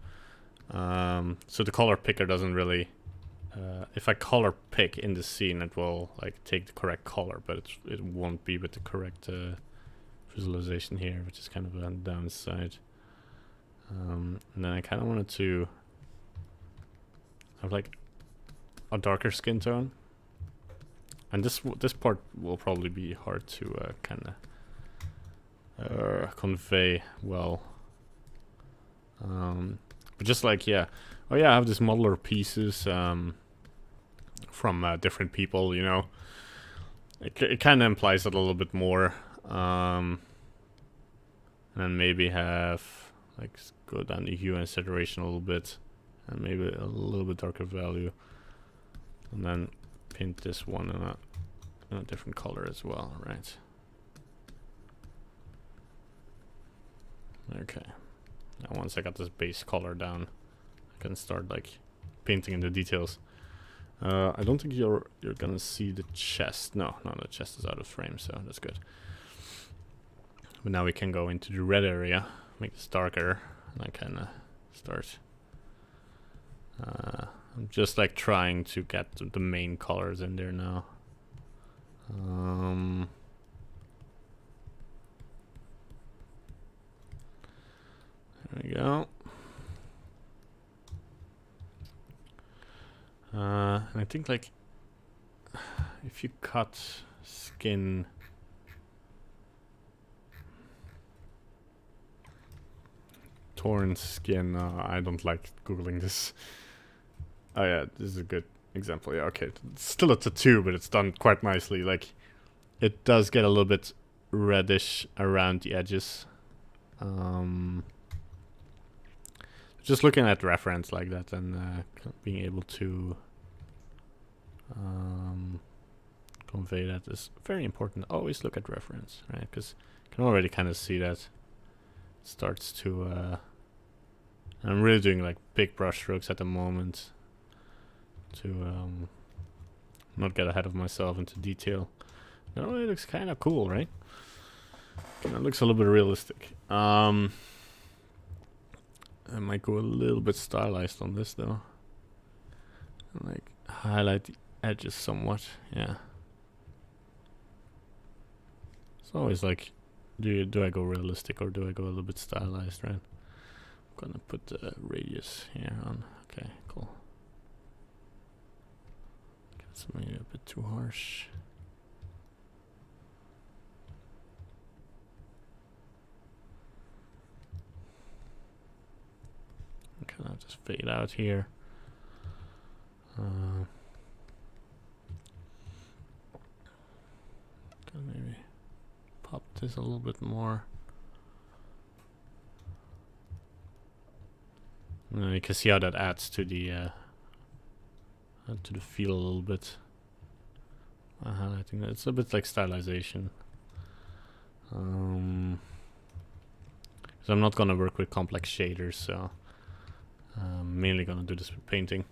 So the color picker doesn't really if I color pick in the scene, it will like take the correct color, but it won't be with the correct visualization here, which is kind of a downside. And then I kind of wanted to have like a darker skin tone, and this part will probably be hard to kind of convey well. But just like, yeah, oh yeah, I have these modular pieces from different people, you know. It kind of implies it a little bit more. And then maybe have like go down the hue and saturation a little bit, and maybe a little bit darker value, and then paint this one in a different color as well, right? Okay. Now once I got this base color down, I can start like painting in the details. I don't think you're gonna see the chest. No, the chest is out of frame, so that's good. But now we can go into the red area, make this darker, and I kind of start. I'm just like trying to get the main colors in there now. There we go. And I think like if you cut skin, torn skin, I don't like googling this. Oh yeah, this is a good example. Yeah, okay, it's still a tattoo, but it's done quite nicely. Like it does get a little bit reddish around the edges. Just looking at reference like that and being able to convey that is very important. Always look at reference, right? Because you can already kind of see that it starts to. I'm really doing like big brush strokes at the moment to not get ahead of myself into detail. No, it looks kind of cool, right? It looks a little bit realistic. I might go a little bit stylized on this though. And like highlight the edges somewhat, yeah. It's always like, do I go realistic or do I go a little bit stylized, right? I'm gonna put the radius here on. Okay, cool. That's maybe a bit too harsh. Kind of just fade out here. Can maybe pop this a little bit more. You can see how that adds to the feel a little bit. Highlighting that, it's a bit like stylization. So I'm not gonna work with complex shaders, so I'm mainly gonna do this with painting.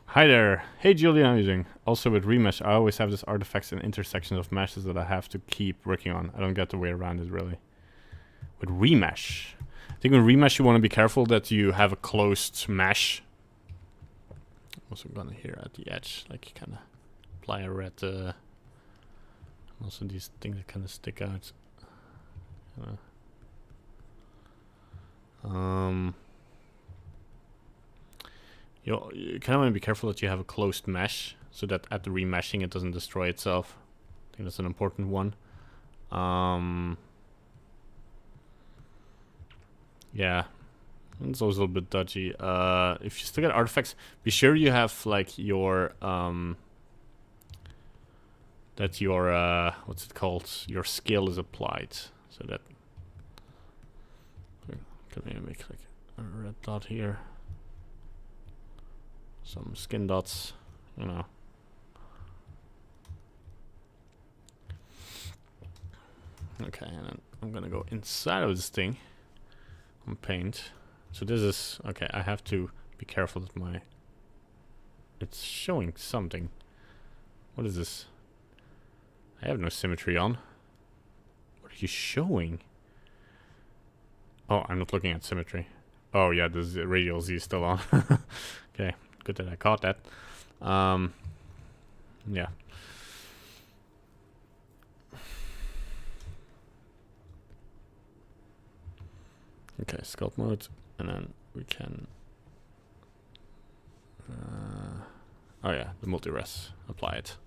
Hi there. Hey Julian, how are you doing? Also with remesh, I always have these artifacts and intersections of meshes that I have to keep working on. I don't get the way around it really. With remesh, I think with remesh you want to be careful that you have a closed mesh. Also gonna here at the edge, like kind of apply a red. Also these things that kind of stick out. You kind of want to be careful that you have a closed mesh, so that at the remeshing it doesn't destroy itself. I think that's an important one. Yeah, it's always a little bit dodgy. If you still get artifacts, be sure you have like your that your what's it called? Your scale is applied, so that. Can maybe make like a red dot here. Some skin dots, you know. Okay, and then I'm gonna go inside of this thing on paint. So this is, okay, I have to be careful that it's showing something. What is this? I have no symmetry on. What are you showing? Oh, I'm not looking at symmetry. Oh yeah, this radial Z is still on. Okay, good that I caught that. Yeah. Okay, sculpt mode, and then we can. Oh yeah, the multi-res. Apply it.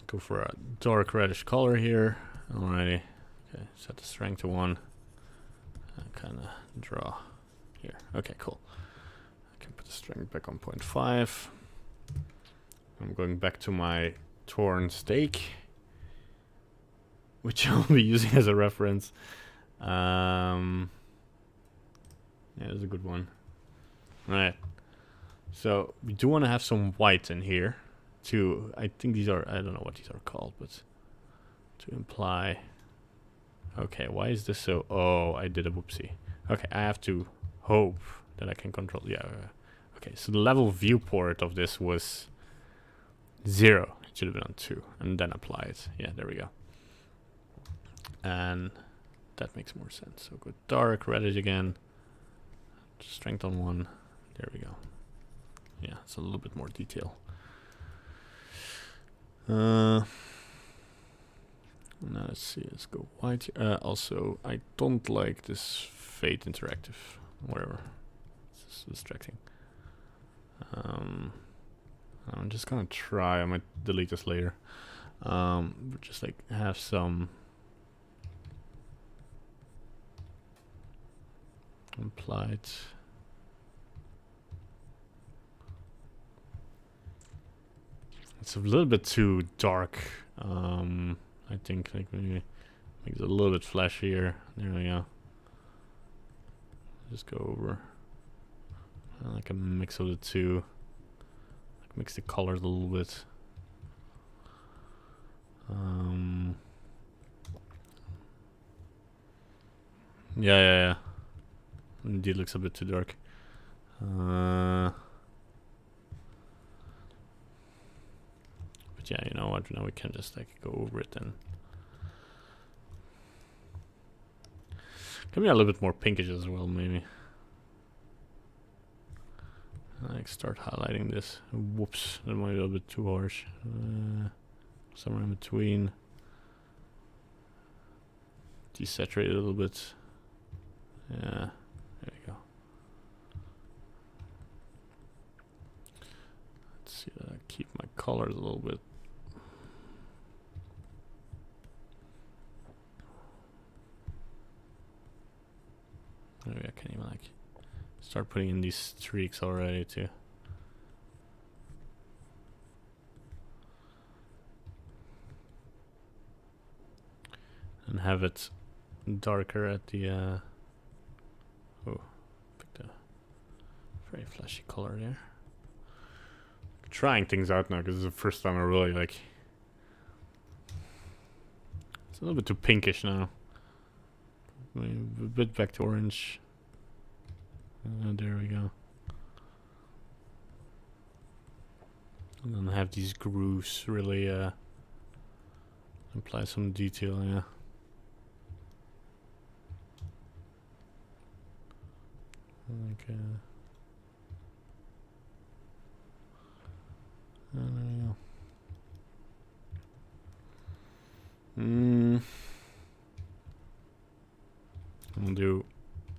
Go for a dark reddish color here. Alrighty. Okay, set the strength to 1. And kind of draw here. Okay, cool. I can put the strength back on 0.5. I'm going back to my torn steak, which I'll be using as a reference. Yeah, that's a good one. Alright. So we do want to have some white in here to, I think these are, I don't know what these are called, but to imply. Okay, why is this so? Oh, I did a whoopsie. Okay, I have to hope that I can control. Yeah. Okay, so the level viewport of this was 0. It should have been on 2, and then apply it. Yeah, there we go. And that makes more sense. So go dark reddish again. Strength on 1. There we go. Yeah, it's a little bit more detail. Now let's see, let's go white. Also, I don't like this fade interactive, whatever. It's distracting. I'm just gonna try. I might delete this later. But just like have some applied. It's a little bit too dark. I think like maybe make it a little bit flashier. There we go. Just go over like a mix of the two. Like mix the colors a little bit. Yeah. Indeed, looks a bit too dark. But yeah, you know what? Now we can just like go over it and give me a little bit more pinkish as well, maybe. Like start highlighting this. Whoops, that might be a little bit too harsh. Somewhere in between. Desaturate it a little bit. Yeah, there you go. Let's see that I keep my colors a little bit. Maybe I can even like start putting in these streaks already too. And have it darker at the oh, picked a very flashy color there. Trying things out now because it's the first time I really like. It's a little bit too pinkish now. A bit back to orange. There we go. And then have these grooves really apply some detail, yeah. Like there we go. I do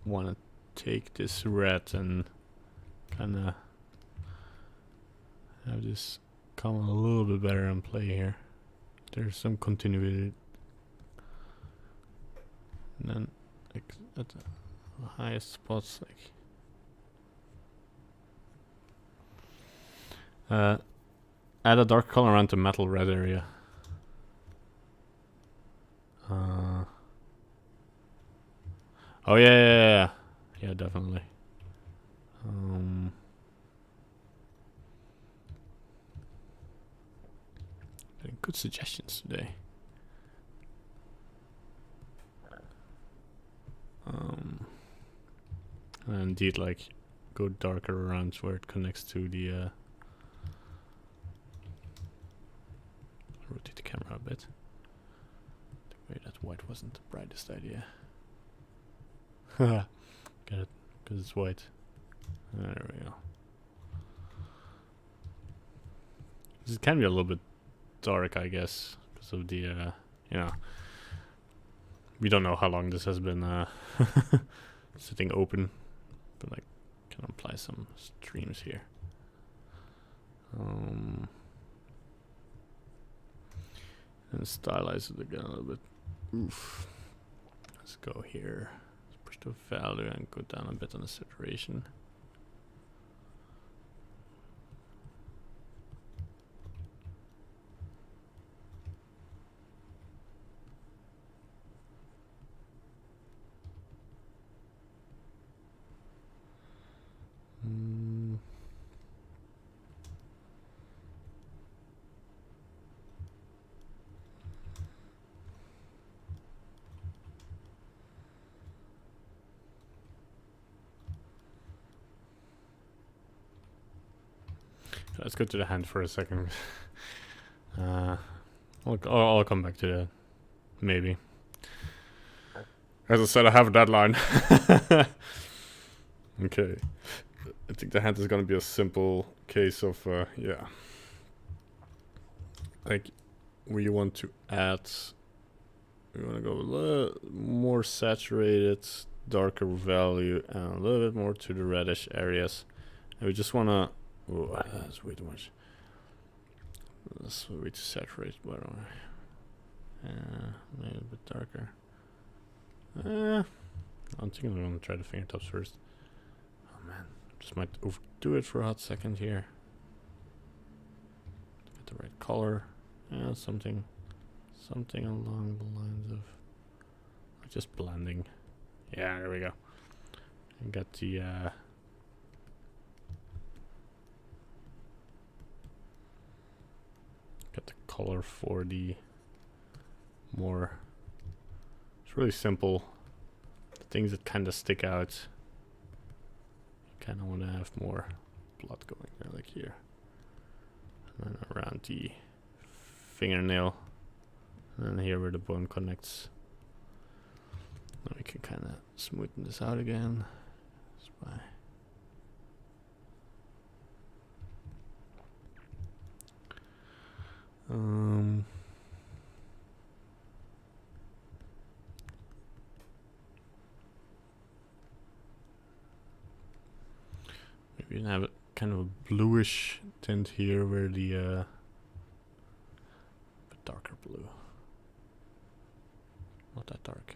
want to take this red and kind of have this come a little bit better in play here. There's some continuity. And then like at the highest spots, like add a dark color around the metal red area. Oh yeah, definitely. Getting good suggestions today. And indeed, like go darker around where it connects to the. Rotate the camera a bit. Maybe that white wasn't the brightest idea. Get it? Because it's white. There we go. This can be a little bit dark, I guess, because of the, you know, we don't know how long this has been sitting open, but I can apply some streams here. And stylize it again a little bit. Oof. Let's go here. Let's push the value and go down a bit on the saturation. Let's go to the hand for a second. I'll come back to that. Maybe. As I said, I have a deadline. Okay. I think the hand is gonna be a simple case of, yeah. Like, we want to add... We want to go a little more saturated, darker value, and a little bit more to the reddish areas. And we just want to... Oh, that's way too much. That's way too saturated, by the way. Maybe a bit darker. I'm thinking I'm going to try the fingertips first. Oh man, just might overdo it for a hot second here. Get the right color. Yeah, something along the lines of just blending. Yeah, there we go. And got the color for the more. It's really simple. The things that kind of stick out. You kind of want to have more blood going there, like here, and then around the fingernail, and then here where the bone connects. Then we can kind of smoothen this out again. Just by maybe you can have a kind of a bluish tint here where the darker blue. Not that dark.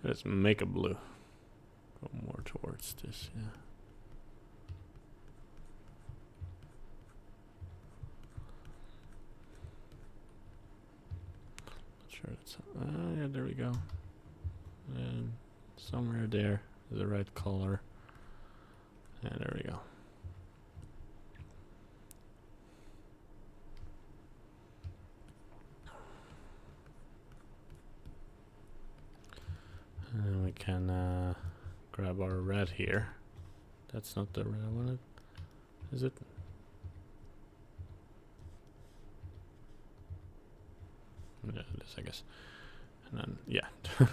Let's make a blue. Go more towards this, yeah. Not sure it's yeah, there we go. And somewhere there is the right color. And there we go. And we can grab our red here. That's not the red I wanted, is it? Yeah, it is, I guess. And then, yeah. And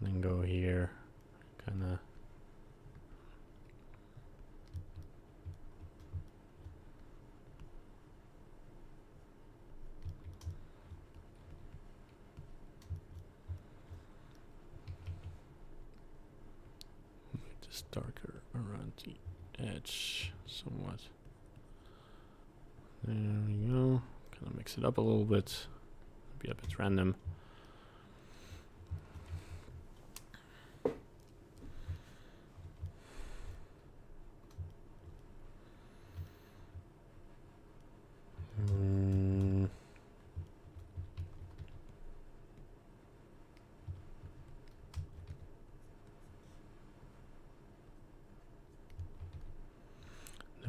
then go here, kind of. Darker around the edge somewhat. There we go. Kind of mix it up a little bit. Be a bit random.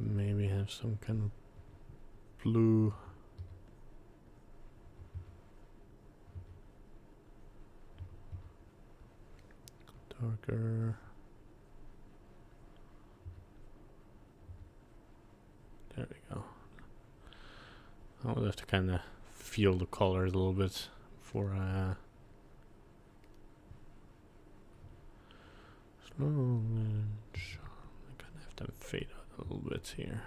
Maybe have some kind of blue. Darker. There we go. I would have to kind of feel the colors a little bit before Orange. I'm gonna have them fade out a little bit here.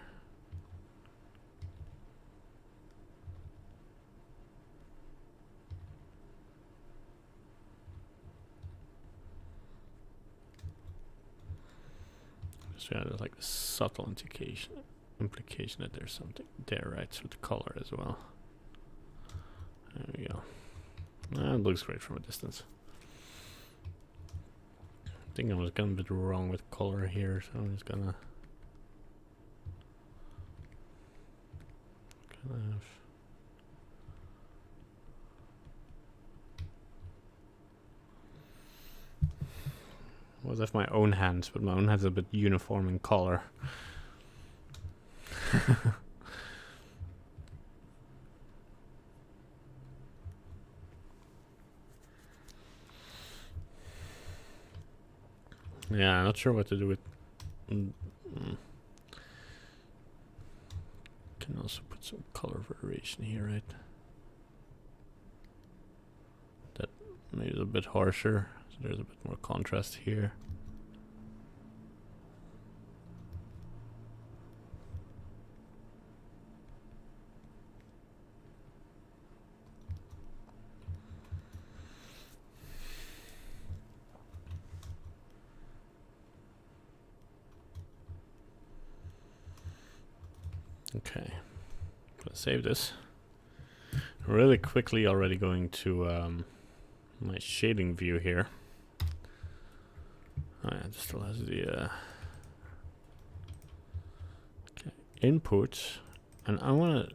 So yeah, there's like a subtle implication that there's something there, right? With the color as well. There we go. It looks great from a distance. I think I was getting a bit wrong with color here, so I'm just gonna have was have my own hands, but my own hands are a bit uniform in color. Yeah, I'm not sure what to do with. Can also put some color variation here, right? That made it a bit harsher, so there's a bit more contrast here. Okay, gonna save this. Really quickly already going to my shading view here. Oh yeah, it still has the okay, input, and I wanna,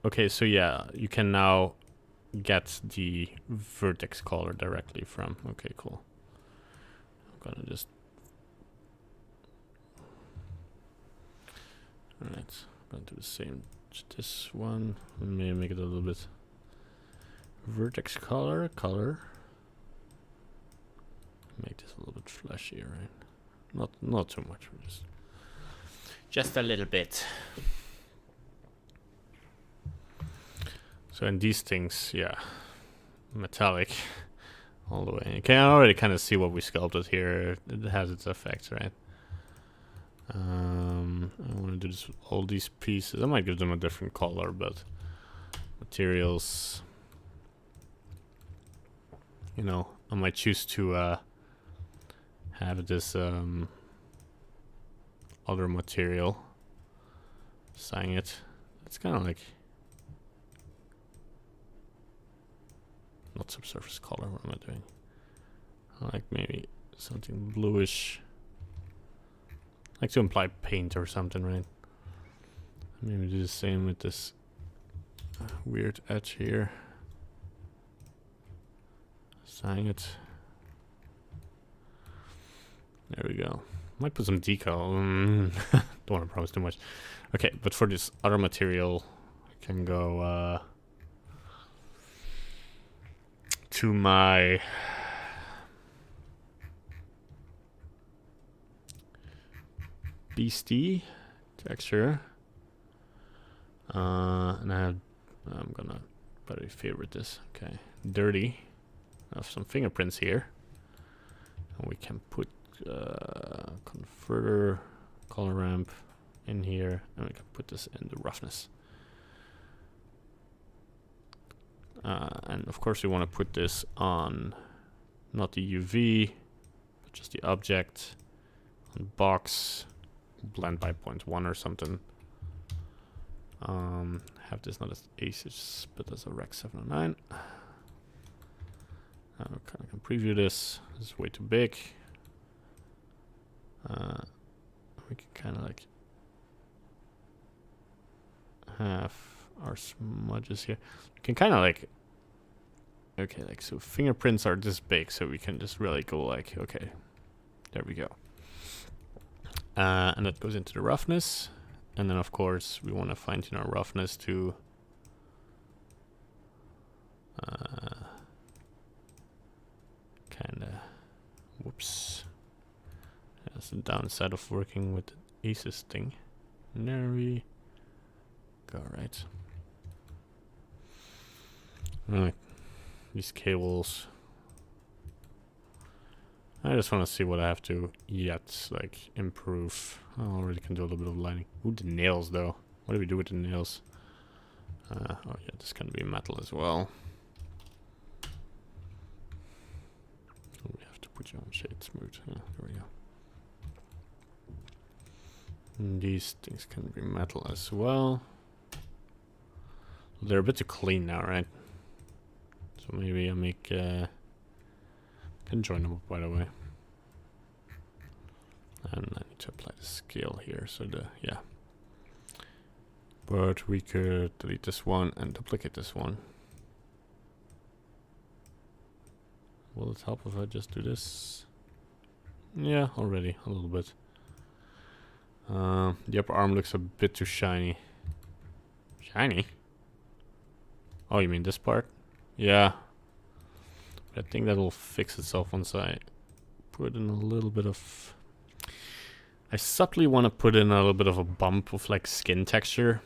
okay, so yeah, you can now get the vertex color directly from, okay, cool. I'm gonna just, alright. Going to do the same to this one. Maybe make it a little bit vertex color. Make this a little bit flashy, right? Not too much. Just a little bit. So in these things, yeah, metallic all the way. You can already kind of see what we sculpted here. It has its effects, right? I want to do this with all these pieces. I might give them a different color, but materials, you know, I might choose to have this other material, sign it. It's kind of like not subsurface color. What am I doing? I like maybe something bluish. I like to imply paint or something, right? Maybe do the same with this weird edge here. Sign it. There we go. Might put some decal. Don't want to promise too much. Okay, but for this other material, I can go to my beastie texture, and I'm gonna probably favorite this. Okay, dirty. I have some fingerprints here, and we can put converter color ramp in here, and we can put this in the roughness. And of course, we want to put this on not the UV, but just the object on box. Blend by 0.1 or something. Have this not as ACES, but as a Rec 709. I kind of can preview this. This is way too big. We can kind of like have our smudges here. We can kind of like, okay, like so fingerprints are this big, so we can just really go like, okay, there we go. And that goes into the roughness. And then of course we want to fine tune our roughness to kind of, whoops. That's the downside of working with the ACES thing. There we go, right. Alright, these cables. I just want to see what I have to yet, like, improve. I already can do a little bit of lighting. Ooh, the nails, though. What do we do with the nails? Oh yeah, this can be metal as well. Oh, we have to put you on shade smooth. Yeah, there we go. And these things can be metal as well. They're a bit too clean now, right? So maybe I make... can join them up, by the way. And I need to apply the scale here, so yeah. But we could delete this one and duplicate this one. Will it help if I just do this? Yeah, already, a little bit. The upper arm looks a bit too shiny. Shiny? Oh, you mean this part? Yeah. But I think that'll fix itself once I put in a little bit of... I subtly want to put in a little bit of a bump of like skin texture.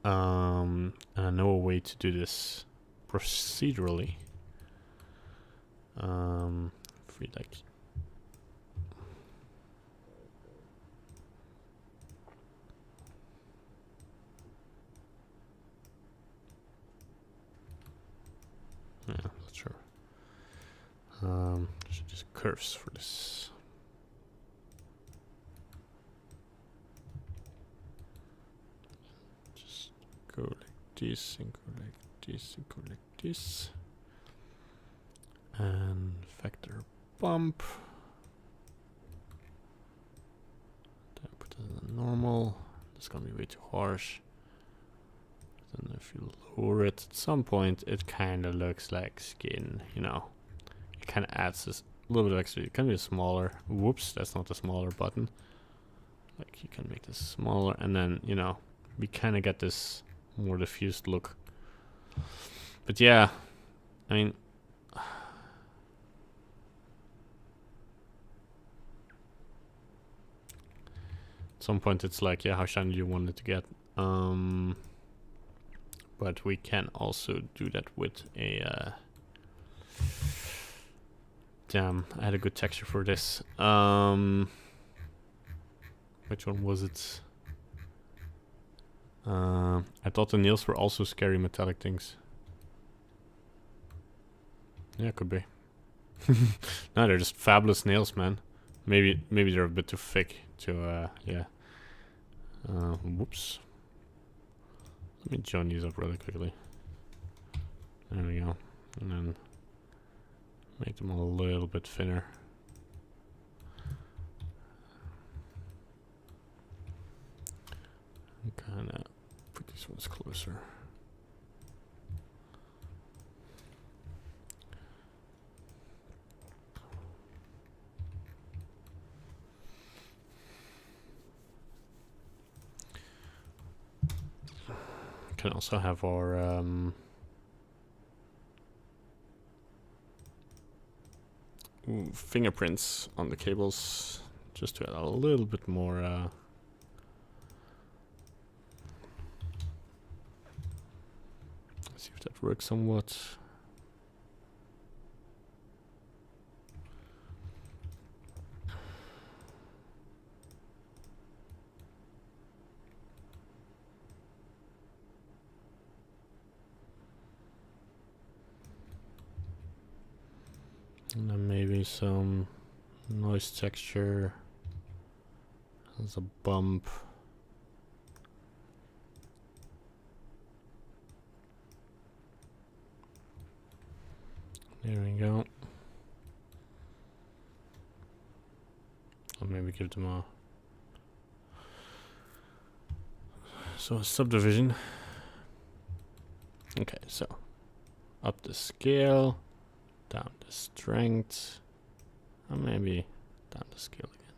And I know a way to do this procedurally. If we like... Yeah, not sure. Should just curves for this. Just go like this and go like this and go like this. And factor bump. Then put it in normal. It's gonna be way too harsh. Then if you lower it at some point, it kind of looks like skin, you know. It kind of adds this little bit of extra. It can be smaller. Whoops, that's not the smaller button. Like you can make this smaller, and then, you know, we kind of get this more diffused look. But yeah, I mean, at some point it's like, yeah, how shiny do you want it to get? But we can also do that with a... damn, I had a good texture for this. Which one was it? I thought the nails were also scary metallic things. Yeah, could be. No, they're just fabulous nails, man. Maybe they're a bit too thick to, yeah. Whoops. Let me join these up really quickly. There we go. And then make them a little bit thinner. And kind of put these ones closer. Can also have our fingerprints on the cables, just to add a little bit more let's see if that works somewhat. And then maybe some noise texture as a bump. There we go. Or maybe give them a subdivision. Okay, so up the scale. Down the strength, and maybe down the scale again.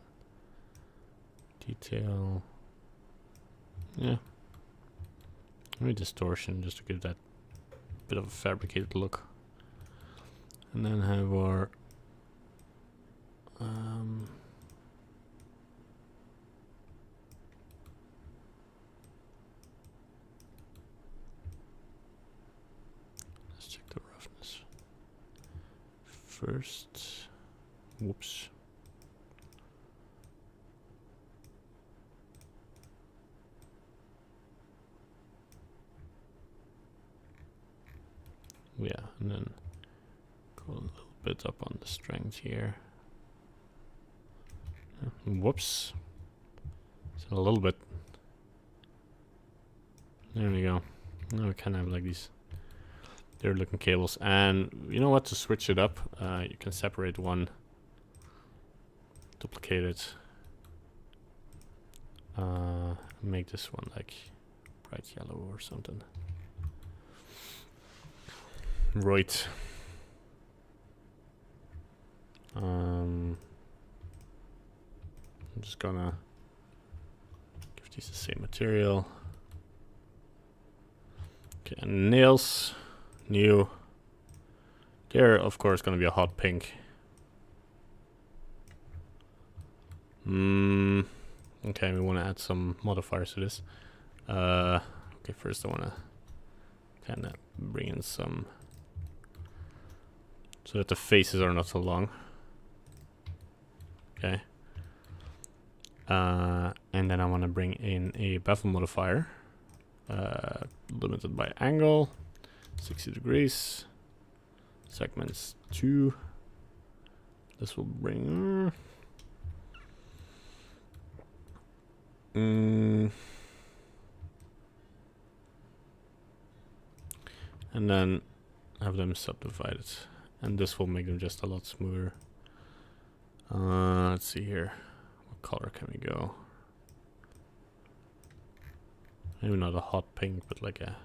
Detail, yeah. Maybe distortion, just to give that bit of a fabricated look. And then have our let's check the roughness first. Whoops. Yeah, and then go a little bit up on the strength here. Whoops. So a little bit. There we go. Now we kind of have like these they're looking cables. And you know what, to switch it up, you can separate one, duplicate it, make this one like bright yellow or something. Right. I'm just gonna give these the same material. Okay, and nails, new. They're of course gonna be a hot pink. Okay, we want to add some modifiers to this. Okay, first I want to kind of bring in some, so that the faces are not so long. Okay. And then I want to bring in a bevel modifier, limited by angle, 60 degrees, segments 2. This will bring... and then have them subdivided, and this will make them just a lot smoother. Let's see here, what color can we go? Maybe not a hot pink, but like a...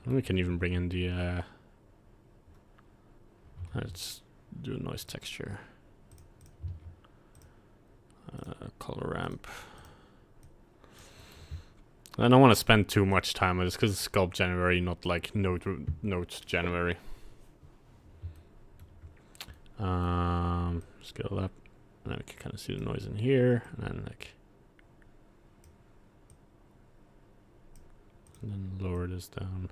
And we can even bring in the let's do a noise texture. Color ramp. I don't want to spend too much time on this because it's Sculptjanuary, not like Note January. Scale up, and then we can kind of see the noise in here, and then like, and then lower this down.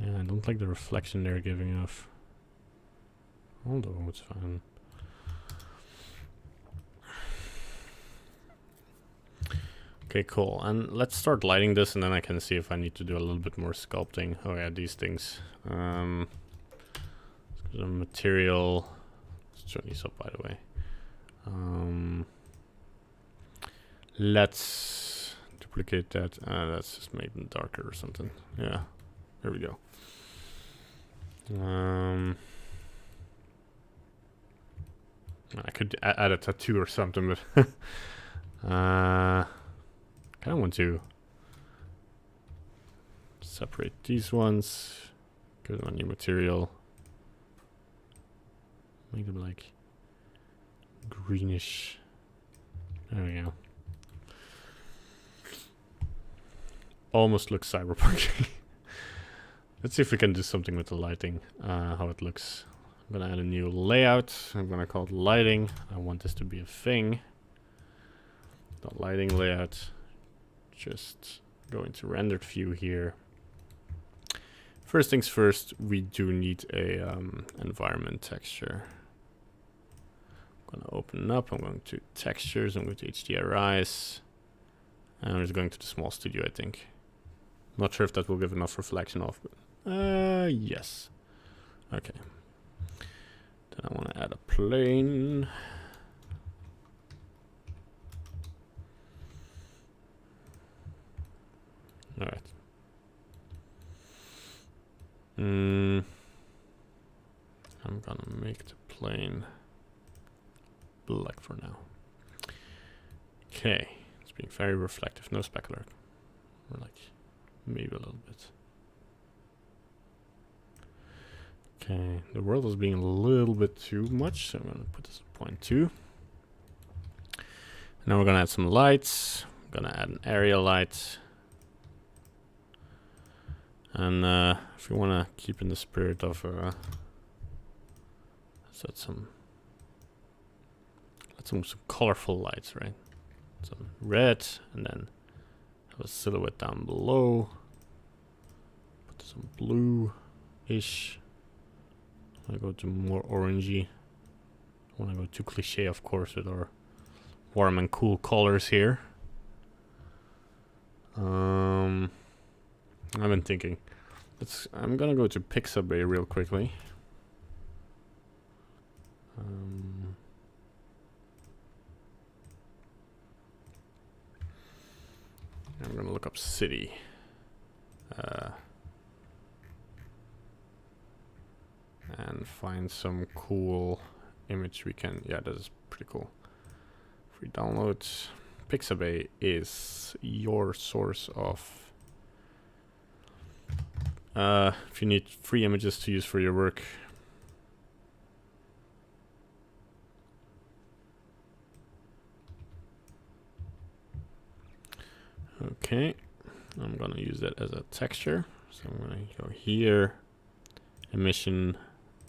Yeah, I don't like the reflection they're giving off. Although it's fine. Okay, cool. And let's start lighting this, and then I can see if I need to do a little bit more sculpting. Oh yeah, these things. The material. Let's turn these up, by the way. Let's duplicate that. Let's just make them darker or something. Yeah, there we go. I could add a tattoo or something, but kind of want to separate these ones, give them a new material, make them like greenish. There we go. Almost looks cyberpunk. Let's see if we can do something with the lighting, how it looks. I'm gonna add a new layout. I'm gonna call it lighting. I want this to be a thing. The lighting layout. Just go into rendered view here. First things first, we do need a environment texture. I'm gonna open it up. I'm going to textures. I'm going to HDRIs. And I'm just going to the small studio, I think. Not sure if that will give enough reflection off, but yes. Okay. Then I want to add a plane. All right. I'm gonna make the plane black for now. Okay, it's being very reflective, no specular. Or like maybe a little bit. Okay, the world is being a little bit too much, so I'm gonna put this at 0.2. Now we're gonna add some lights. I'm gonna add an area light. And if you wanna keep in the spirit of let's add some colorful lights, right? Some red, and then have a silhouette down below. some blue-ish. I go to more orangey. I want to go too cliche, of course, with our warm and cool colors here. I've been thinking. I'm gonna go to Pixabay real quickly. I'm gonna look up city. And find some cool image we can. Yeah, that is pretty cool. Free downloads. Pixabay is your source of. If you need free images to use for your work. Okay, I'm gonna use that as a texture. So I'm gonna go here, emission,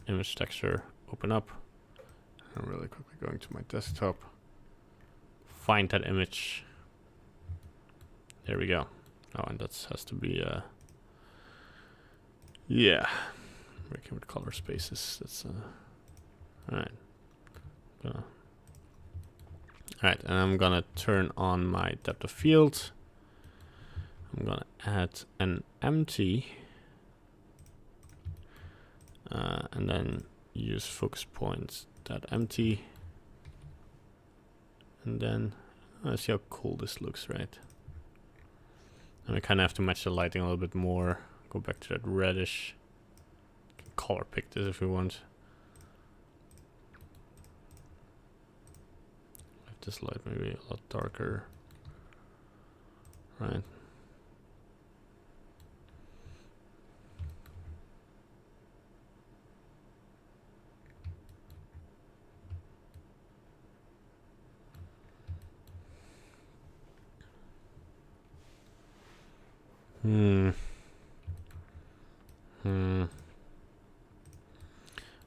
image texture, open up. I'm really quickly going to my desktop. Find that image. There we go. Oh, and that has to be yeah. Working with color spaces. That's alright. Alright, and I'm gonna turn on my depth of field. I'm gonna add an empty and then use focus points that empty, and then see how cool this looks, right? And we kind of have to match the lighting a little bit more. Go back to that reddish. Can color pick this if we want. Let this light maybe a lot darker, right?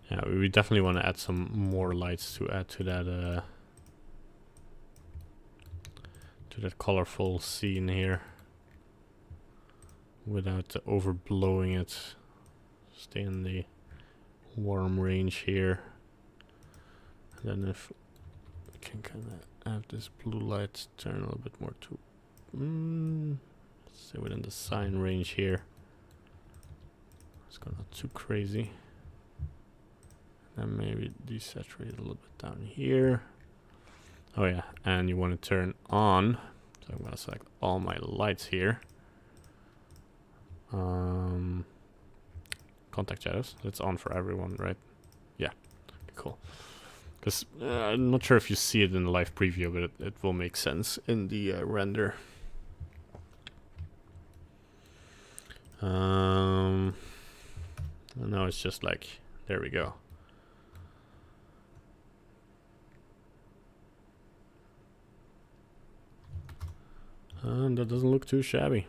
Yeah, we definitely want to add some more lights to add to that colorful scene here, without overblowing it. Stay in the warm range here. And then if we can kind of add this blue light, turn a little bit more to stay within the sign range here. Let's go not too crazy. And maybe desaturate a little bit down here. Oh yeah, and you want to turn on. So I'm gonna select all my lights here. Contact shadows. That's on for everyone, right? Yeah. Okay, cool. Because I'm not sure if you see it in the live preview, but it will make sense in the render. No, it's just like, there we go. And that doesn't look too shabby.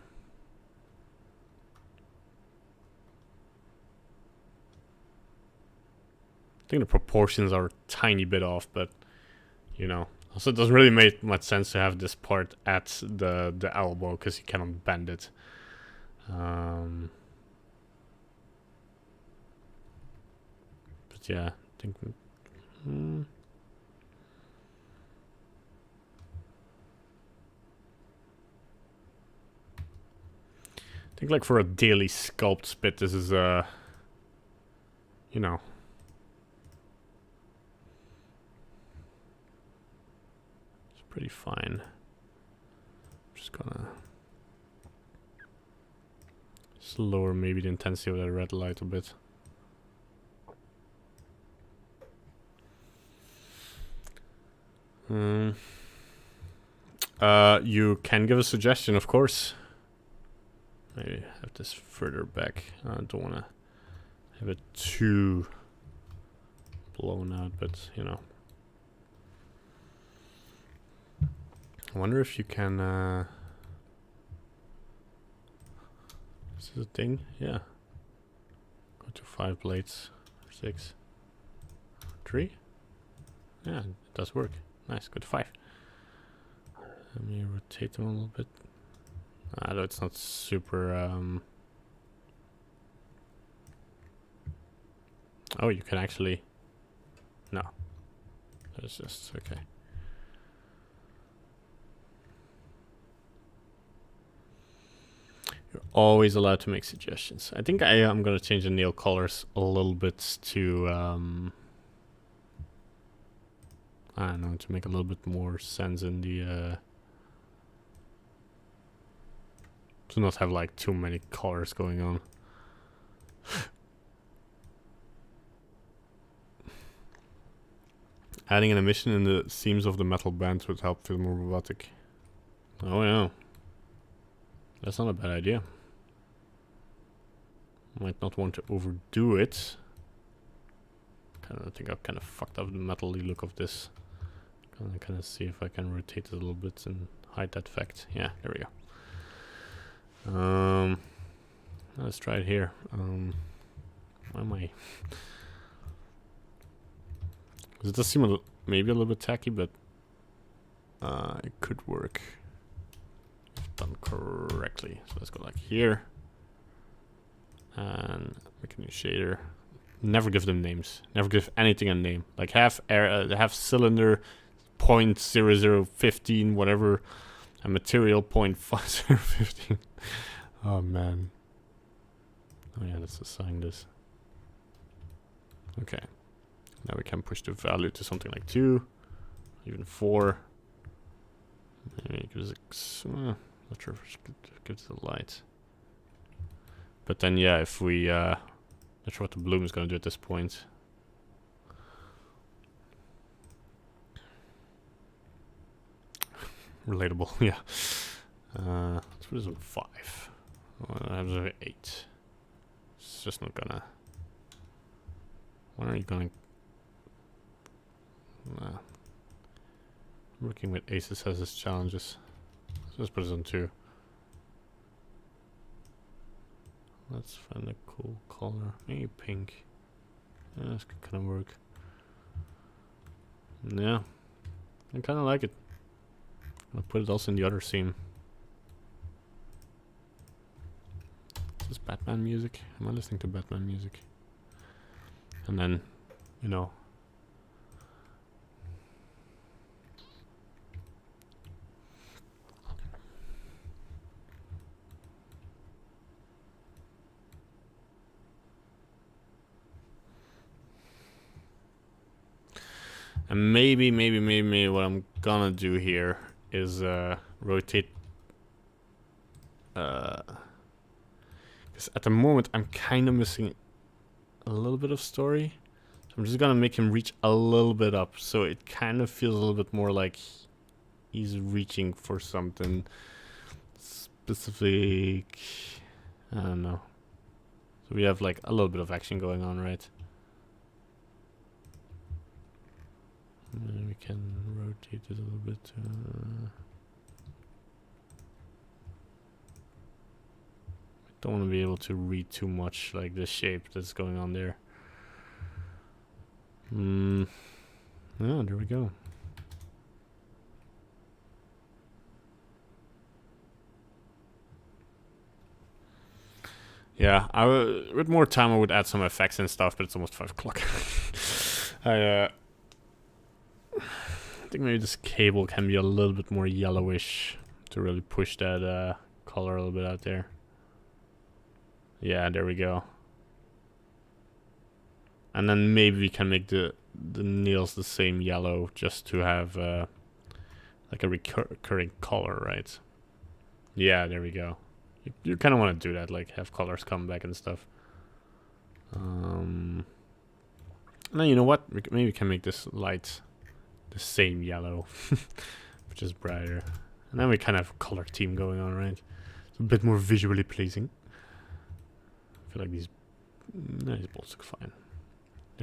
I think the proportions are a tiny bit off, but you know, also it doesn't really make much sense to have this part at the elbow because you cannot bend it. But yeah, I think. I think like for a daily sculpt bit, this is you know, it's pretty fine. I'm just gonna lower maybe the intensity of that red light a bit. You can give a suggestion, of course. Maybe have this further back. I don't want to have it too blown out, but you know. I wonder if you can. Is this a thing? Yeah. Go to 5 blades, 6, 3. Yeah, it does work. Nice, go to 5. Let me rotate them a little bit. Although it's not super Oh, you can actually... No. That's just... Okay. You're always allowed to make suggestions. I think I am going to change the nail colors a little bit to... I don't know, to make a little bit more sense in the... to not have like too many colors going on. Adding an emission in the seams of the metal bands would help feel more robotic. Oh yeah. That's not a bad idea. Might not want to overdo it. I think I've kind of fucked up the metal-y look of this. Gonna kind of see if I can rotate it a little bit and hide that fact. Yeah, there we go. Let's try it here. Why am I? It does seem maybe a little bit tacky, but it could work if done correctly. So let's go like here and make a new shader. Never give them names. Never give anything a name. Like have cylinder 0.0015 whatever, and material 0.5015. Oh man. Oh yeah, let's assign this. Okay. Now we can push the value to something like 2, even 4. Maybe gives not sure if it gives the light. But then yeah, if we not sure what the bloom is gonna do at this point. Relatable, yeah. Let's put this on 5. Well, I have 8. It's just not gonna. When are you gonna? Working with aces has its challenges. So let's put this on 2. Let's find a cool color. Maybe pink. Yeah, this could kind of work. Yeah, I kind of like it. I'll put it also in the other seam. Is this Batman music? Am I listening to Batman music? And then, you know. And maybe what I'm gonna do here is rotate. Because at the moment I'm kind of missing a little bit of story. So I'm just gonna make him reach a little bit up, so it kind of feels a little bit more like he's reaching for something specific. I don't know. So we have like a little bit of action going on, right? And then we can rotate it a little bit. Don't want to be able to read too much like the shape that's going on there. Yeah, there we go. Yeah, with more time I would add some effects and stuff, but it's almost 5 o'clock. I think maybe this cable can be a little bit more yellowish to really push that color a little bit out there. Yeah, there we go. And then maybe we can make the nails the same yellow just to have like a recurring color, right? Yeah, there we go. You kind of want to do that, like have colors come back and stuff. And then you know what? Maybe we can make this light the same yellow, which is brighter. And then we kind of have a color theme going on, right? It's a bit more visually pleasing. I feel like these bolts look fine.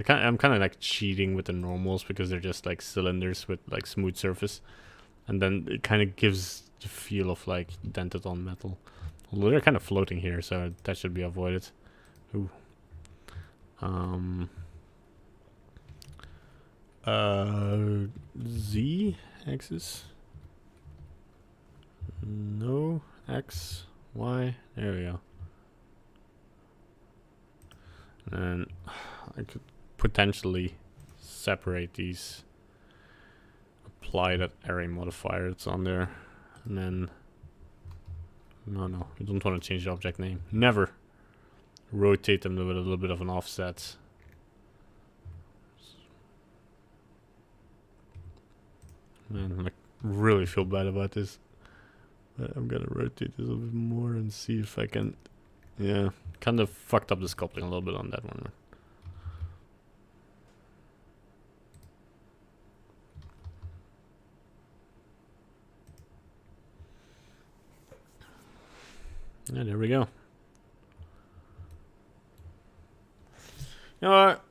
I'm kind of like cheating with the normals because they're just like cylinders with like smooth surface, and then it kind of gives the feel of like dented on metal. Although they're kind of floating here, so that should be avoided. Ooh. Z axis. No, X, Y. There we go. And I could potentially separate these. Apply that array modifier that's on there. And then... No, you don't want to change the object name. Never. Rotate them with a little bit of an offset. Man, I really feel bad about this. But I'm gonna rotate this a little bit more and see if I can... Yeah, kind of fucked up the sculpting a little bit on that one. Yeah, there we go. You know what?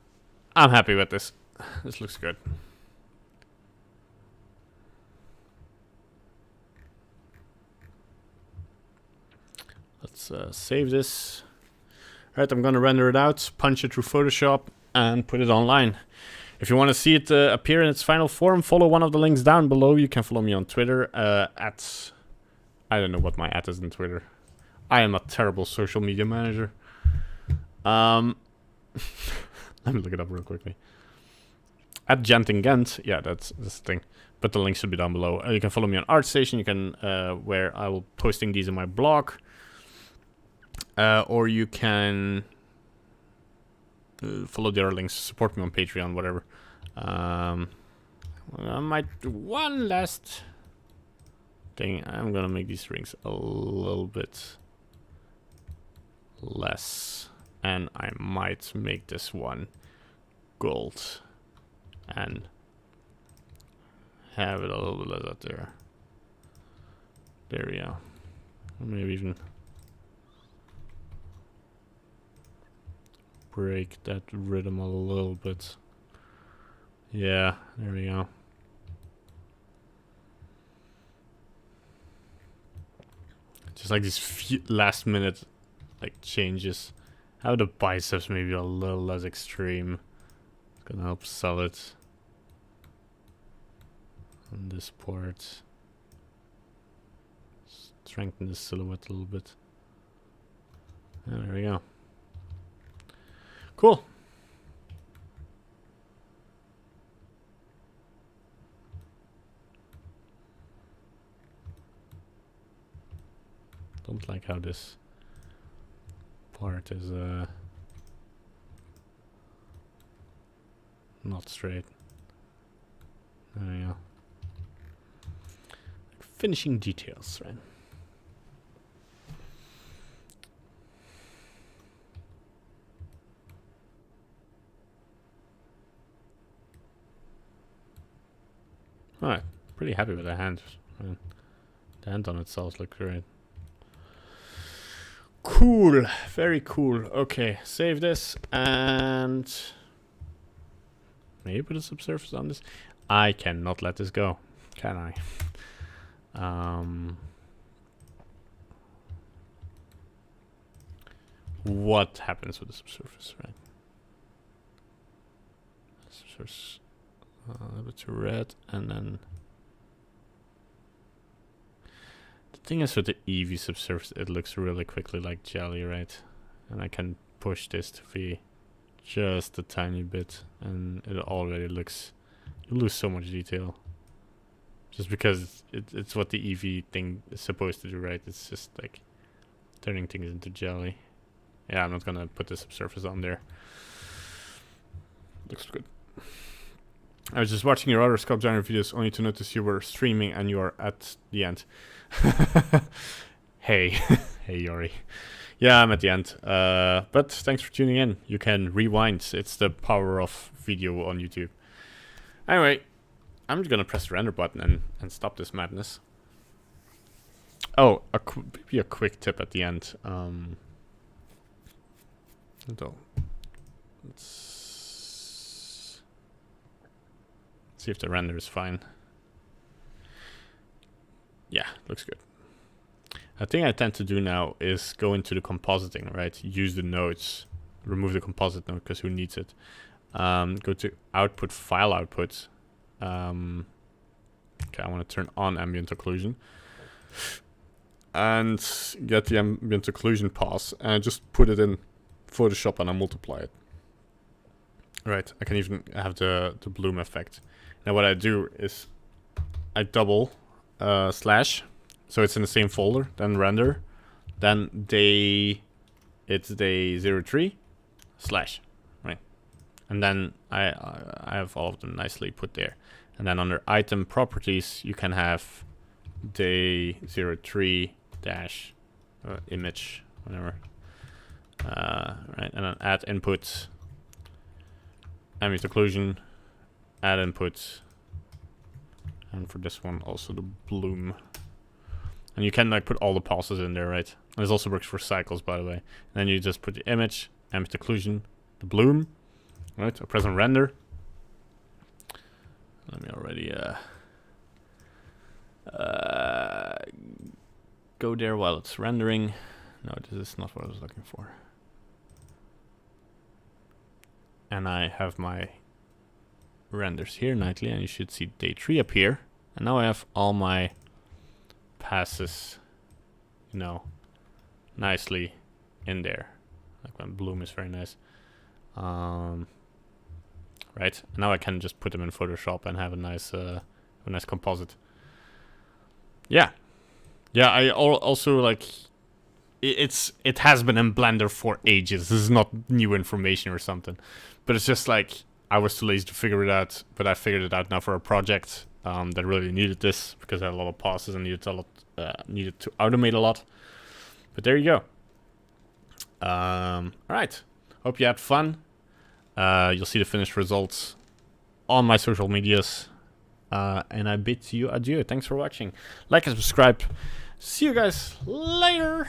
I'm happy with this. This looks good. Let's save this. Alright, I'm gonna render it out, punch it through Photoshop, and put it online. If you want to see it appear in its final form, follow one of the links down below. You can follow me on Twitter at... I don't know what my @ is in Twitter. I am a terrible social media manager. Let me look it up real quickly. At Gentingent, yeah, that's the thing. But the link should be down below. You can follow me on ArtStation. You can where I will be posting these in my blog. Or you can follow the other links, support me on Patreon, whatever. I might do one last thing. I'm gonna make these rings a little bit less, and I might make this one gold and have it a little bit less out there. There we go. Or maybe even break that rhythm a little bit. Yeah, there we go. Just like these few last minute like changes. How the biceps maybe a little less extreme. It's gonna help sell it on this part. Strengthen the silhouette a little bit. Yeah, there we go. Cool. Don't like how this part is not straight. There we go. Finishing details, right? Alright, pretty happy with the hand. Man. The hand on itself looks great. Cool, very cool. Okay, save this and maybe put a subsurface on this. I cannot let this go, can I? What happens with the subsurface, right? Subsurface. A little bit too red, and then the thing is with the Eevee subsurface, it looks really quickly like jelly, right? And I can push this to be just a tiny bit, and it already looks. You lose so much detail, just because it's what the Eevee thing is supposed to do, right? It's just like turning things into jelly. Yeah, I'm not gonna put the subsurface on there. Looks good. I was just watching your other Sculptjanuary videos only to notice you were streaming and you are at the end. Hey. Hey, Yori. Yeah, I'm at the end. But thanks for tuning in. You can rewind. It's the power of video on YouTube. Anyway, I'm just gonna press the render button and stop this madness. Oh, maybe a quick tip at the end. Let's see if the render is fine. Yeah, looks good. A thing I tend to do now is go into the compositing, right? Use the nodes, remove the composite node because who needs it? Go to output, file output. Okay, I want to turn on ambient occlusion and get the ambient occlusion pass and just put it in Photoshop and I multiply it. Right, I can even have the bloom effect. Now what I do is I double slash, so it's in the same folder, then render, then it's day 03 slash, right? And then I have all of them nicely put there. And then under item properties, you can have day 03 dash image, whatever. Right, and then add input, ambient occlusion, add input, and for this one also the bloom. And you can like put all the pulses in there, right? And this also works for cycles, by the way. And then you just put the image, ambient occlusion, the bloom, right? I press on render. Let me already go there while it's rendering. No, this is not what I was looking for. And I have my renders here nightly, and you should see day 3 appear. And now I have all my passes, you know, nicely in there. Like when bloom is very nice. Right, and now I can just put them in Photoshop and have a nice composite. Yeah, I also like. It has been in Blender for ages. This is not new information or something, but it's just like I was too lazy to figure it out. But I figured it out now for a project that really needed this because I had a lot of pauses and needed to automate a lot. But there you go. All right. Hope you had fun. You'll see the finished results on my social medias. And I bid you adieu. Thanks for watching. Like and subscribe. See you guys later.